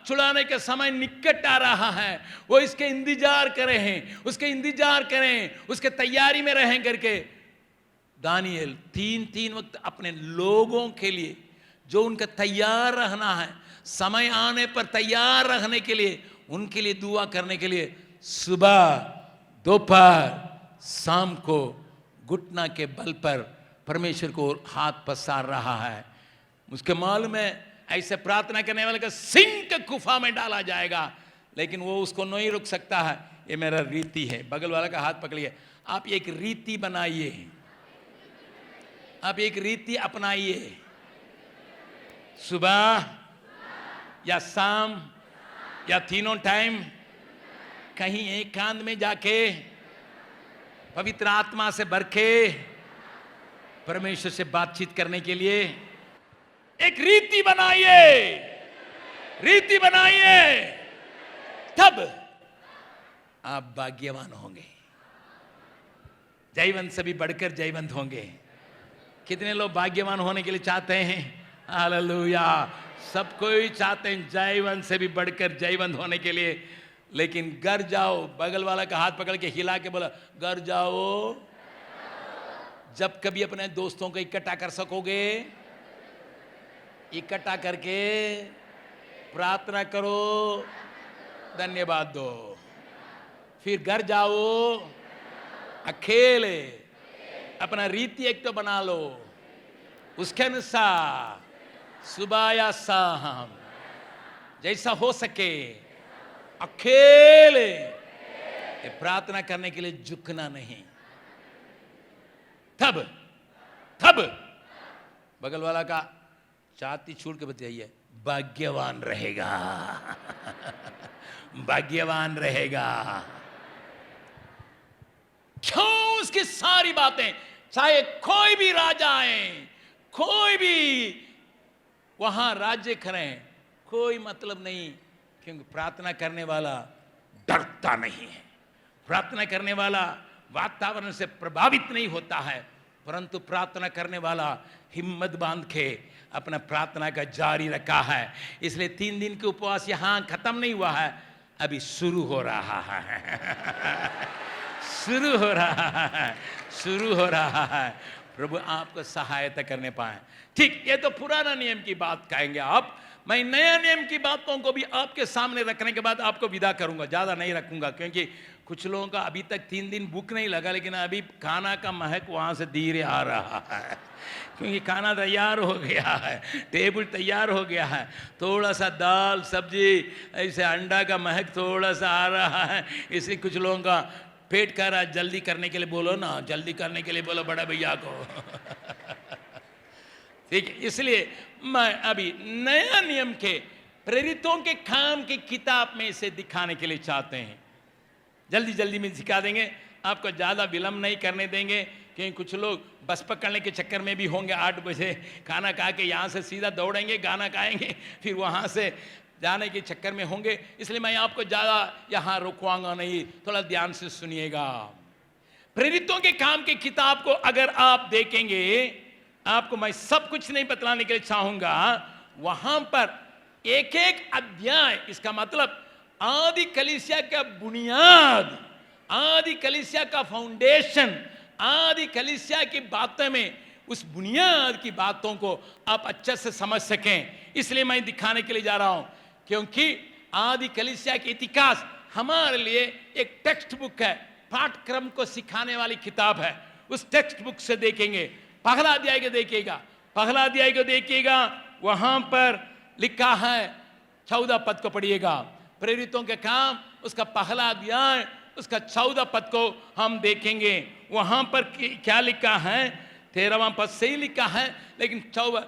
छुड़ाने का समय निकट आ रहा है, वो इसके इंतजार करें हैं, उसके इंतजार करें, उसके तैयारी में रहें करके दानिएल तीन तीन वक्त अपने लोगों के लिए जो उनका तैयार रहना है, समय आने पर तैयार रहने के लिए, उनके लिए दुआ करने के लिए सुबह दोपहर शाम को घुटना के बल पर परमेश्वर को हाथ पसार रहा है। मुझके मालूम है ऐसे प्रार्थना करने वाले का सिंह के गुफा में डाला जाएगा, लेकिन वो उसको नहीं रुक सकता है। ये मेरा रीति है। बगल वाला का हाथ पकड़िए, आप एक रीति बनाइए, आप एक रीति अपनाइए, सुबह या शाम या तीनों टाइम कहीं एकांत में जाके पवित्र आत्मा से भर के परमेश्वर से बातचीत करने के लिए एक रीति बनाइए, रीति बनाइए, तब आप भाग्यवान होंगे, जयवंत से भी बढ़कर जयवंत होंगे। कितने लोग भाग्यवान होने के लिए चाहते हैं? हालेलुया। सब कोई चाहते हैं जयवंत से भी बढ़कर जयवंत होने के लिए, लेकिन घर जाओ, बगल वाला का हाथ पकड़ के हिला के बोला घर जाओ। जब कभी अपने दोस्तों को इकट्ठा कर सकोगे, इकट्ठा करके प्रार्थना करो, धन्यवाद दो, फिर घर जाओ, अकेले अपना रीति एक तो बना लो, उसके अनुसार सुबह या शाम जैसा हो सके अकेले प्रार्थना करने के लिए झुकना नहीं। तब बगल वाला का छाती छूट के बताइए, भाग्यवान रहेगा, भाग्यवान रहेगा। क्यों? उसकी सारी बातें, चाहे कोई भी राजा आए, कोई भी वहां राज्य करें, कोई मतलब नहीं, क्योंकि प्रार्थना करने वाला डरता नहीं है, प्रार्थना करने वाला वातावरण से प्रभावित नहीं होता है, परंतु प्रार्थना करने वाला हिम्मत बांध के अपना प्रार्थना का जारी रखा है। इसलिए 3 दिन के उपवास यहां खत्म नहीं हुआ है, अभी शुरू हो रहा है, शुरू हो रहा है, शुरू हो रहा है। प्रभु आपको सहायता करने पाए। ठीक, ये तो पुराना नियम की बात कहेंगे आप। मैं नया नियम की बातों को भी आपके सामने रखने के बाद आपको विदा करूंगा, ज्यादा नहीं रखूंगा, क्योंकि कुछ लोगों का अभी तक 3 दिन भूख नहीं लगा, लेकिन अभी खाना का महक वहां से धीरे आ रहा है, क्योंकि खाना तैयार हो गया है, टेबल तैयार हो गया है, थोड़ा सा दाल सब्जी ऐसे अंडा का महक थोड़ा सा आ रहा है, इसलिए कुछ लोगों का पेट कह रहा है जल्दी करने के लिए बोलो ना, जल्दी करने के लिए बोलो बड़ा भैया को। ठीक है, इसलिए मैं अभी नया नियम के प्रेरितों के काम की किताब में इसे दिखाने के लिए चाहते हैं। जल्दी जल्दी में सिखा देंगे, आपको ज़्यादा विलम्ब नहीं करने देंगे, क्योंकि कुछ लोग बस पकड़ने के चक्कर में भी होंगे। 8 बजे खाना खा के यहाँ से सीधा दौड़ेंगे, गाना गाएंगे, फिर वहाँ से जाने के चक्कर में होंगे, इसलिए मैं आपको ज़्यादा यहाँ रुकवाऊंगा नहीं, थोड़ा ध्यान से सुनिएगा। प्रेरितों के काम की किताब को अगर आप देखेंगे, आपको मैं सब कुछ नहीं बतलाने के लिए चाहूंगा, वहां पर एक एक अध्याय, इसका मतलब आदि कलीसिया का बुनियाद, आदि कलीसिया का फाउंडेशन, आदि कलीसिया की बातों में उस बुनियाद की बातों को आप अच्छे से समझ सकें, इसलिए मैं दिखाने के लिए जा रहा हूं। क्योंकि आदि कलीसिया के इतिहास हमारे लिए एक टेक्स्ट बुक है, पाठ्यक्रम को सिखाने वाली किताब है। उस टेक्स्ट बुक से देखेंगे, पहला अध्याय को देखिएगा, पहला अध्याय को देखिएगा, वहां पर लिखा है 14 पद को पढ़िएगा। प्रेरितों के काम उसका पहला अध्याय उसका 14 पद को हम देखेंगे। वहां पर क्या लिखा है, 13वां पद से ही लिखा है, लेकिन 14,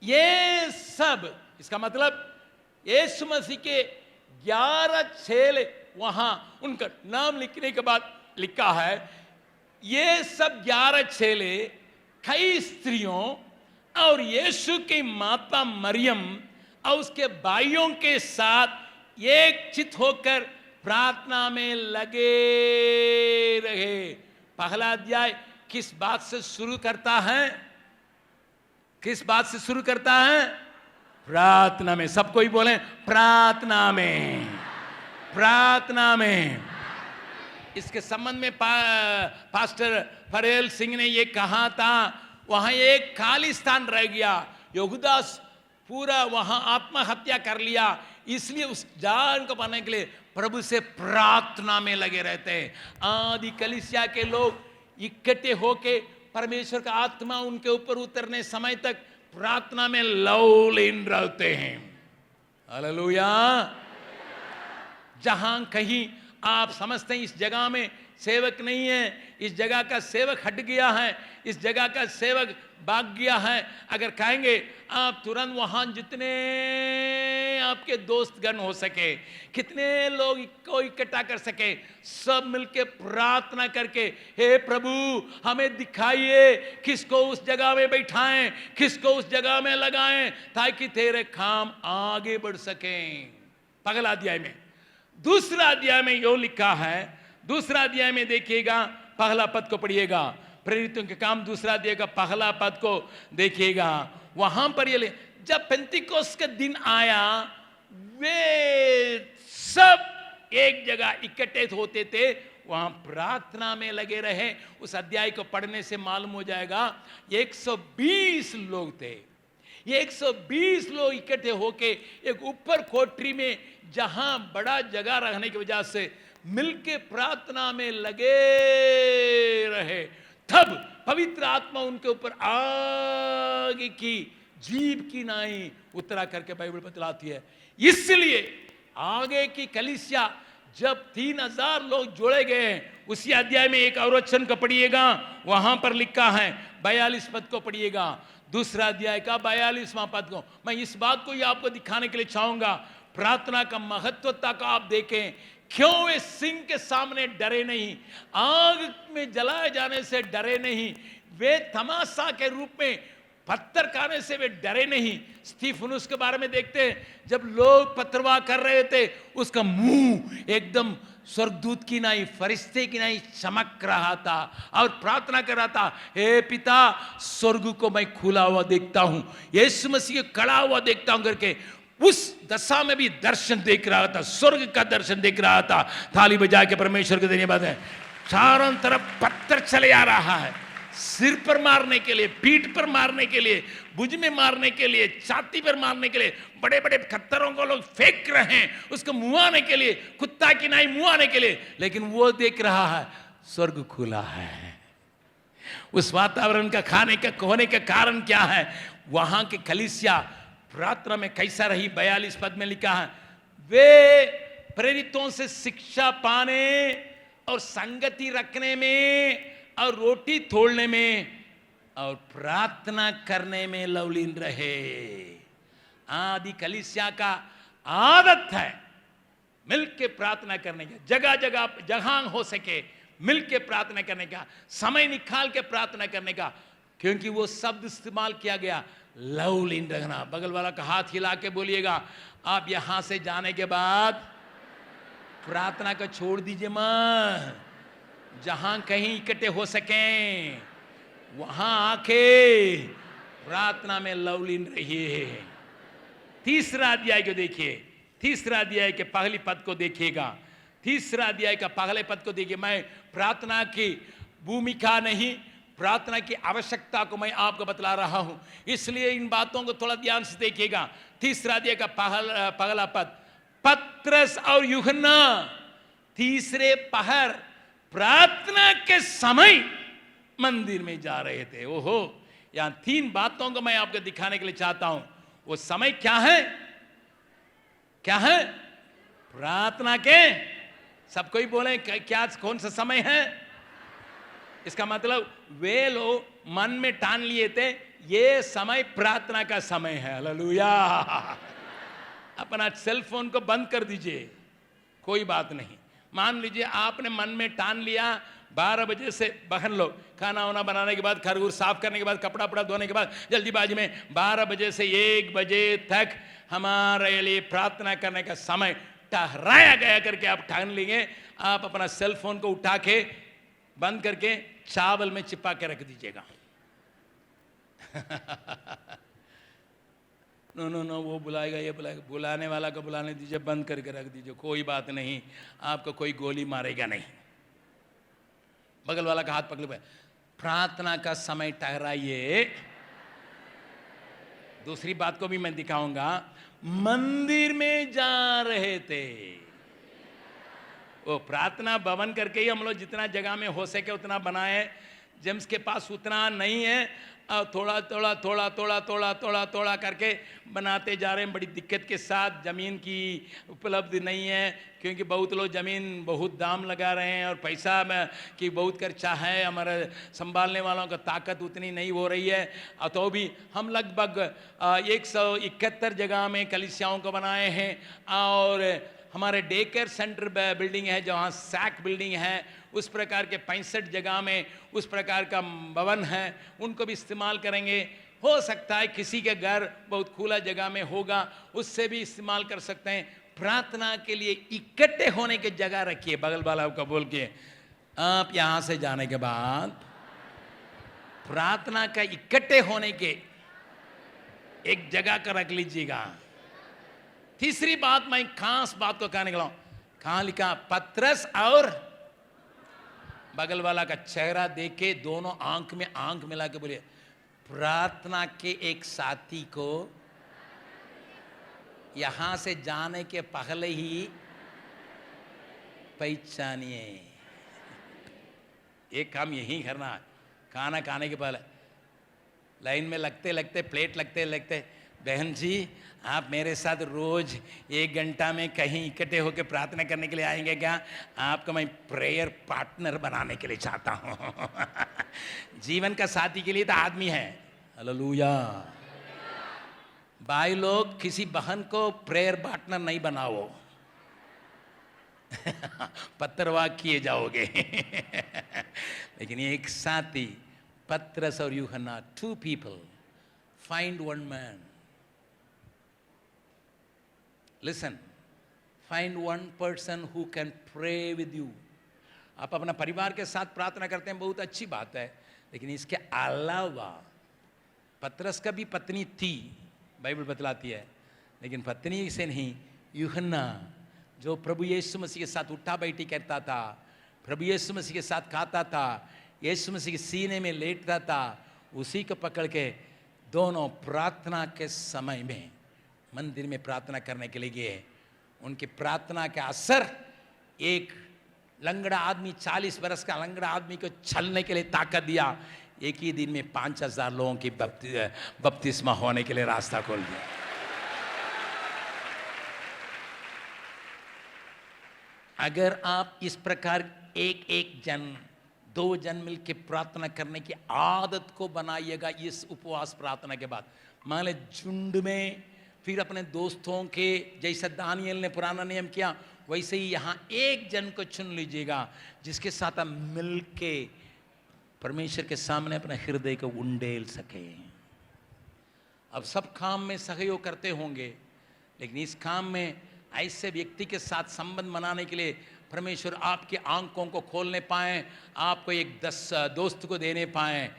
ये सब, इसका मतलब यीशु मसीह के 11 चेले, वहां उनका नाम लिखने के बाद लिखा है, ये सब 11 चेले कई स्त्रियों और यीशु की माता मरियम और उसके भाइयों के साथ एक चित होकर प्रार्थना में लगे रहे। पहला अध्याय किस बात से शुरू करता है? किस बात से शुरू करता है? प्रार्थना में। सब कोई बोले प्रार्थना में, प्रार्थना में। इसके संबंध में पास्टर फरेल सिंह ने ये कहा था, वहां एक खाली स्थान रह गया, यहूदा पूरा वहां आत्महत्या कर लिया, इसलिए उस जान को पाने के लिए प्रभु से प्रार्थना में लगे रहते हैं। आदि कलीसिया के लोग इकट्ठे होके परमेश्वर का आत्मा उनके ऊपर उतरने समय तक प्रार्थना में लवलीन रहते हैं। हालेलुया। जहां कहीं आप समझते हैं इस जगह में सेवक नहीं है, इस जगह का सेवक हट गया है, इस जगह का सेवक भाग गया है, अगर कहेंगे आप तुरंत वहां जितने आपके दोस्तगण हो सके, कितने लोग को इकट्ठा कर सके, सब मिलके प्रार्थना करके हे प्रभु हमें दिखाइए किसको उस जगह में बैठाएं, किसको उस जगह में लगाएं, ताकि तेरे काम आगे बढ़ सकें। पहला अध्याय में। दूसरा अध्याय में यो लिखा है, दूसरा अध्याय में देखिएगा, पहला पद को पढ़िएगा, प्रेरितों के काम दूसरा अध्याय का पहला पद को देखिएगा। वहां पर ये जब पेंतिकोस्त का दिन आया, वे सब एक जगह इकट्ठे होते थे, वहां प्रार्थना में लगे रहे। उस अध्याय को पढ़ने से मालूम हो जाएगा 120 लोग थे। ये 120 लोग इकट्ठे होके एक ऊपर कोठरी में, जहां बड़ा जगह रहने की वजह से मिलके प्रार्थना में लगे रहे। तब पवित्र आत्मा उनके ऊपर आगे की जीभ की नाई उतरा करके बाइबल बतलाती है। इसलिए आगे की कलीसिया जब 3000 लोग जोड़े गए, उसी अध्याय में एक और वचन को पढ़िएगा, वहां पर लिखा है 42 पद को पढ़िएगा, दूसरा अध्याय का 42वां पद को। मैं इस बात को ही आपको दिखाने के लिए चाहूंगा, प्रार्थना का महत्वता का आप देखें। क्यों वे सिंह के सामने डरे नहीं, आग में जलाए जाने से डरे नहीं, वे तमाशा के रूप में पत्थर खाने से वे डरे नहीं। स्टीफनुस के बारे में देखते हैं, जब लोग पत्थरवाह कर रहे थे, उसका मुंह एकदम स्वर्गदूत की नाई, फरिश्ते की नाई चमक रहा था और प्रार्थना कर रहा था, हे पिता स्वर्ग को मैं खुला हुआ देखता हूं, यीशु मसीह खड़ा हुआ देखता हूं करके उस दशा में भी दर्शन देख रहा था, स्वर्ग का दर्शन देख रहा था। थाली बजा के परमेश्वर के धन्यवाद है। चारों तरफ पत्थर चले आ रहा है, सिर पर मारने के लिए, पीठ पर मारने के लिए, भुज में मारने के लिए, छाती पर मारने के लिए बड़े बड़े पत्थरों को लोग फेंक रहे हैं, उसको मुआने के लिए, कुत्ता की नाई मुआने के लिए। लेकिन वो देख रहा है स्वर्ग खुला है। उस वातावरण का खाने का होने का कारण क्या है? वहां की कलीसिया प्रार्थना में कैसा रही? 42 पद में लिखा है, वे प्रेरितों से शिक्षा पाने और संगति रखने में और रोटी तोड़ने में और प्रार्थना करने में लवलीन रहे। आदि कलीसिया का आदत है मिलके प्रार्थना करने का, जगह जगह जहां हो सके मिलके प्रार्थना करने का, समय निकाल के प्रार्थना करने का। क्योंकि वो शब्द इस्तेमाल किया गया, लवलीन रहना। बगल वाला का हाथ हिला के बोलिएगा, आप यहां से जाने के बाद प्रार्थना को छोड़ दीजिए मत। जहां कहीं इकट्ठे हो सकें वहां आके प्रार्थना में लवलीन रहिए। तीसरा अध्याय को देखिए, तीसरा अध्याय के पहली पद को देखिएगा, तीसरा अध्याय का पहले पद को देखिए। मैं प्रार्थना की भूमिका नहीं, प्रार्थना की आवश्यकता को मैं आपको बतला रहा हूं, इसलिए इन बातों को थोड़ा ध्यान से देखिएगा। तीसरा अध्याय का पहला पद, पत्रस और यूहन्ना तीसरे पहर प्रार्थना के समय मंदिर में जा रहे थे। ओहो, यहां 3 बातों को मैं आपको दिखाने के लिए चाहता हूं। वो समय क्या है? क्या है? प्रार्थना के। सब कोई बोले क्या, कौन सा समय है? इसका मतलब वे लोग मन में ठान लिए थे ये समय प्रार्थना का समय है। हालेलुया। अपना सेल फोन को बंद कर दीजिए, कोई बात नहीं। मान लीजिए आपने मन में ठान लिया 12 बजे से, बहन लोग खाना वाना बनाने के बाद, खरगोर साफ करने के बाद, कपड़ा वपड़ा धोने के बाद, जल्दीबाजी में 12 बजे से 1 बजे तक हमारे लिए प्रार्थना करने का समय ठहराया गया करके आप ठान लेंगे, आप अपना सेल फोन को उठा के बंद करके चावल में चिपा के रख दीजिएगा। नो नो नो, वो बुलाएगा ये बुलाएगा, बुलाने वाला को बुलाने दीजिए, बंद करके रख दीजिए, कोई बात नहीं, आपको कोई गोली मारेगा नहीं। बगल वाला का हाथ पकड़ पे, प्रार्थना का समय ठहराइए। दूसरी बात को भी मैं दिखाऊंगा। मंदिर में जा रहे थे, वो प्रार्थना भवन करके ही हम लोग जितना जगह में हो सके उतना बनाए। जेम्स के पास उतना नहीं है, थोड़ा थोड़ा थोड़ा थोड़ा थोड़ा थोड़ा थोड़ा करके बनाते जा रहे हैं, बड़ी दिक्कत के साथ। ज़मीन की उपलब्धि नहीं है, क्योंकि बहुत लोग ज़मीन बहुत दाम लगा रहे हैं और पैसा में की बहुत खर्चा है, हमारे संभालने वालों का ताकत उतनी नहीं हो रही है। तो भी हम लगभग 171 जगह में कलीसियाओं को बनाए हैं, और हमारे डे केयर सेंटर बिल्डिंग है जहाँ सैक बिल्डिंग है, उस प्रकार के 65 जगह में उस प्रकार का भवन है, उनको भी इस्तेमाल करेंगे। हो सकता है किसी के घर बहुत खुला जगह में होगा, उससे भी इस्तेमाल कर सकते हैं। प्रार्थना के लिए इकट्ठे होने की जगह रखिए। बगल वाला को बोल के, आप यहां से जाने के बाद प्रार्थना का इकट्ठे होने के एक जगह का रख लीजिएगा। तीसरी बात, मैं खास बात को कहने लगा, कहां लिखा? पतरस और बगल वाला का चेहरा देख के दोनों आंख में आंख मिला के बोले, प्रार्थना के एक साथी को यहां से जाने के पहले ही पहचानिए। एक काम यही करना, खाना खाने के पहले लाइन में लगते लगते, प्लेट लगते लगते, बहन जी आप मेरे साथ रोज 1 घंटा में कहीं इकट्ठे होकर प्रार्थना करने के लिए आएंगे क्या? आपको मैं प्रेयर पार्टनर बनाने के लिए चाहता हूं। जीवन का साथी के लिए तो आदमी है। हालेलुया। भाई लोग, किसी बहन को प्रेयर पार्टनर नहीं बनाओ, पत्थरवाह किए जाओगे। लेकिन एक साथी, पतरस और यूहन्ना, 2 people find 1 man. Listen, find 1 person who can pray with you. आप अपना परिवार के साथ प्रार्थना करते हैं, बहुत अच्छी बात है, लेकिन इसके अलावा पतरस का भी पत्नी थी, बाइबल बतलाती है, लेकिन पत्नी से नहीं, यूहन्ना जो प्रभु यीशु मसीह के साथ उठा बैठी करता था, प्रभु यीशु मसीह के साथ खाता था, यीशु मसीह के सीने में लेटता था, उसी को पकड़ के दोनों प्रार्थना के समय में मंदिर में प्रार्थना करने के लिए गए। उनकी प्रार्थना का असर एक लंगड़ा आदमी, 40 बरस का लंगड़ा आदमी को चलने के लिए ताकत दिया। एक ही दिन में 5000 लोगों की बपतिस्मा होने के लिए रास्ता खोल दिया। अगर आप इस प्रकार एक जन, 2 जन मिल के प्रार्थना करने की आदत को बनाइएगा इस उपवास प्रार्थना के बाद। मान ले झुंड में, फिर अपने दोस्तों के, जैसा दानियल ने पुराना नियम किया, वैसे ही यहाँ 1 जन को चुन लीजिएगा जिसके साथ आप मिल के परमेश्वर के सामने अपने हृदय को उंडेल सके। अब सब काम में सहयोग करते होंगे, लेकिन इस काम में ऐसे व्यक्ति के साथ संबंध बनाने के लिए परमेश्वर आपकी आंखों को खोलने पाए, आपको एक 10 दोस्त को देने पाए,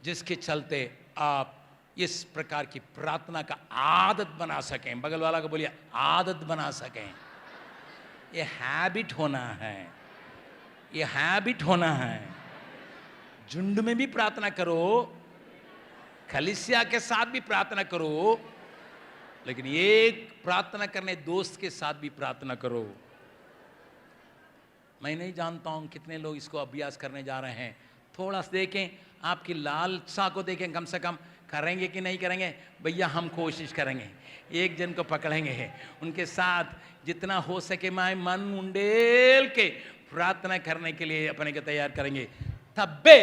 जिसके चलते आप इस प्रकार की प्रार्थना का आदत बना सकें। बगल वाला को बोलिए, आदत बना सकें। ये हैबिट होना है, ये हैबिट होना है। झुंड में भी प्रार्थना करो, कलीसिया के साथ भी प्रार्थना करो, लेकिन एक प्रार्थना करने दोस्त के साथ भी प्रार्थना करो। मैं नहीं जानता हूं कितने लोग इसको अभ्यास करने जा रहे हैं। थोड़ा सा देखें, आपकी लालसा को देखें, कम से कम करेंगे कि नहीं करेंगे। भैया हम कोशिश करेंगे, 1 जन को पकड़ेंगे, उनके साथ जितना हो सके मैं मन उंडेल के प्रार्थना करने के लिए अपने को तैयार करेंगे। तबे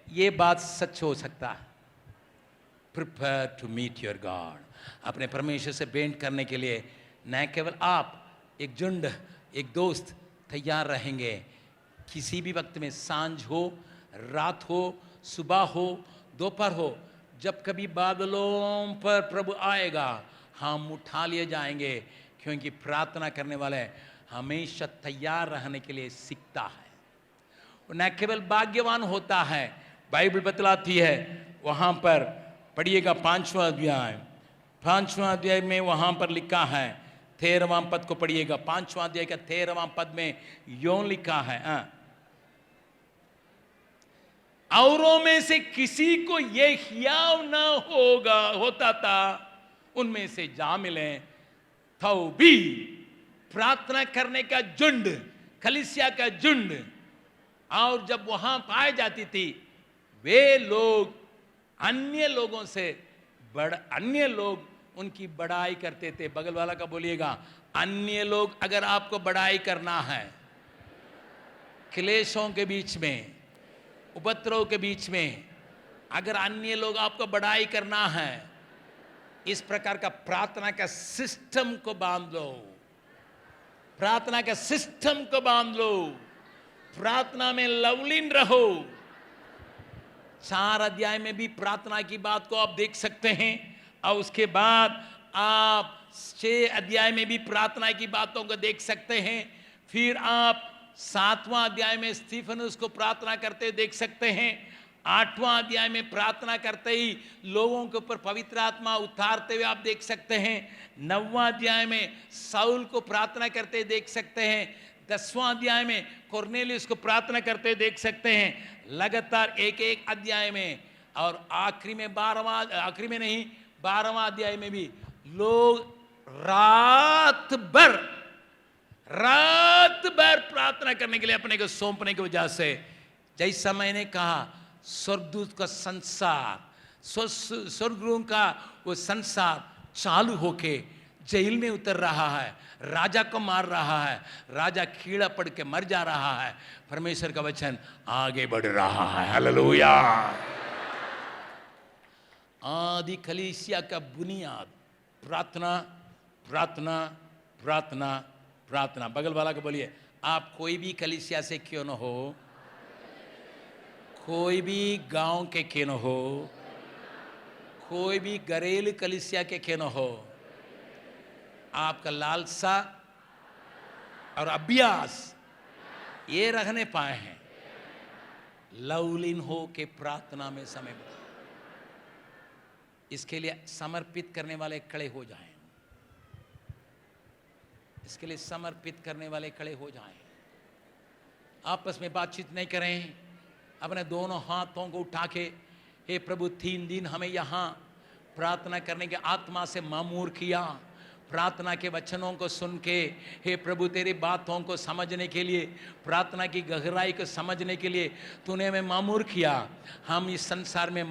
ये बात सच हो सकता है। Prepare to meet your God. अपने परमेश्वर से भेंट करने के लिए न केवल आप, एक झुंड, एक दोस्त तैयार रहेंगे। किसी भी वक्त में, सांझ हो, रात हो, सुबह हो, दोपहर हो, जब कभी बादलों पर प्रभु आएगा, हम उठा लिए जाएंगे। क्योंकि प्रार्थना करने वाले हमेशा तैयार रहने के लिए सीखता है। न केवल भाग्यवान होता है, बाइबल बतलाती है, वहां पर पढ़िएगा 5वां अध्याय, 5वां अध्याय में वहां पर लिखा है, 13वां पद को पढ़िएगा, 5वां अध्याय का 13वां पद में यूं लिखा है, औरों में से किसी को ये हियाव न होता था उनमें से जा मिले तो भी प्रार्थना करने का झुंड, कलीसिया का झुंड, और जब वहां पाई जाती थी वे लोग अन्य लोगों से अन्य लोग उनकी बड़ाई करते थे। बगल वाला का बोलिएगा, अन्य लोग अगर आपको बड़ाई करना है, क्लेशों के बीच में, उपद्रव के बीच में, अगर अन्य लोग आपको बड़ाई करना है, इस प्रकार का प्रार्थना का सिस्टम को बांध लो, प्रार्थना का सिस्टम को बांध लो, प्रार्थना में लवलीन रहो। 4 अध्याय में भी प्रार्थना की बात को आप देख सकते हैं, और उसके बाद आप 6 अध्याय में भी प्रार्थना की बातों को देख सकते हैं। फिर आप 7वां अध्याय में स्टीफनुस को प्रार्थना करते देख सकते हैं। 8वां अध्याय में प्रार्थना करते ही लोगों के ऊपर पवित्र आत्मा उतारते हुए आप देख सकते हैं। 9वां अध्याय में साउल को प्रार्थना करते देख सकते हैं। 10वां अध्याय में कुरनेलियुस को प्रार्थना करते देख सकते हैं। लगातार एक एक अध्याय में, और आखिरी में 12वां अध्याय में भी लोग रात भर प्रार्थना करने के लिए अपने को सौंपने की वजह से, जैसा मैंने कहा, स्वर्गदूत का संसार, स्वर्गदूत का वो संसार चालू होके जेल में उतर रहा है, राजा को मार रहा है, राजा कीड़ा पड़ के मर जा रहा है, परमेश्वर का वचन आगे बढ़ रहा है। हालेलुया। आदि कलीसिया का बुनियाद प्रार्थना, प्रार्थना, प्रार्थना, प्रार्थना। बगल वाला को बोलिए, आप कोई भी कलीसिया से क्यों न हो, कोई भी गांव के क्यों न हो, कोई भी घरेलू कलीसिया के क्यों न हो, आपका लालसा और अभ्यास ये रखने पाए हैं, लवलीन हो के प्रार्थना में समय बिताएं। इसके लिए समर्पित करने वाले खड़े हो जाएं, इसके लिए समर्पित करने वाले खड़े हो जाएं। आपस में बातचीत नहीं करें, अपने दोनों हाथों को उठा के, हे प्रभु 3 दिन हमें यहाँ प्रार्थना करने के आत्मा से मामूर किया, प्रार्थना के वचनों को सुन के, हे प्रभु तेरी बातों को समझने के लिए, प्रार्थना की गहराई को समझने के लिए तूने हमें मामूर किया। हम इस संसार में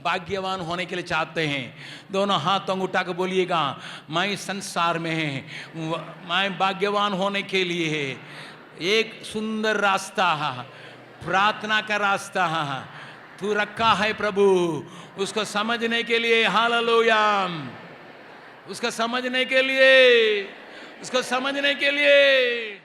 भाग्यवान होने के लिए चाहते हैं। दोनों हाथों उठा के बोलिएगा, मैं इस संसार में मैं भाग्यवान होने के लिए एक सुंदर रास्ता, प्रार्थना का रास्ता तू रखा है प्रभु, उसको समझने के लिए। हालेलुया। उसको समझने के लिए, उसको समझने के लिए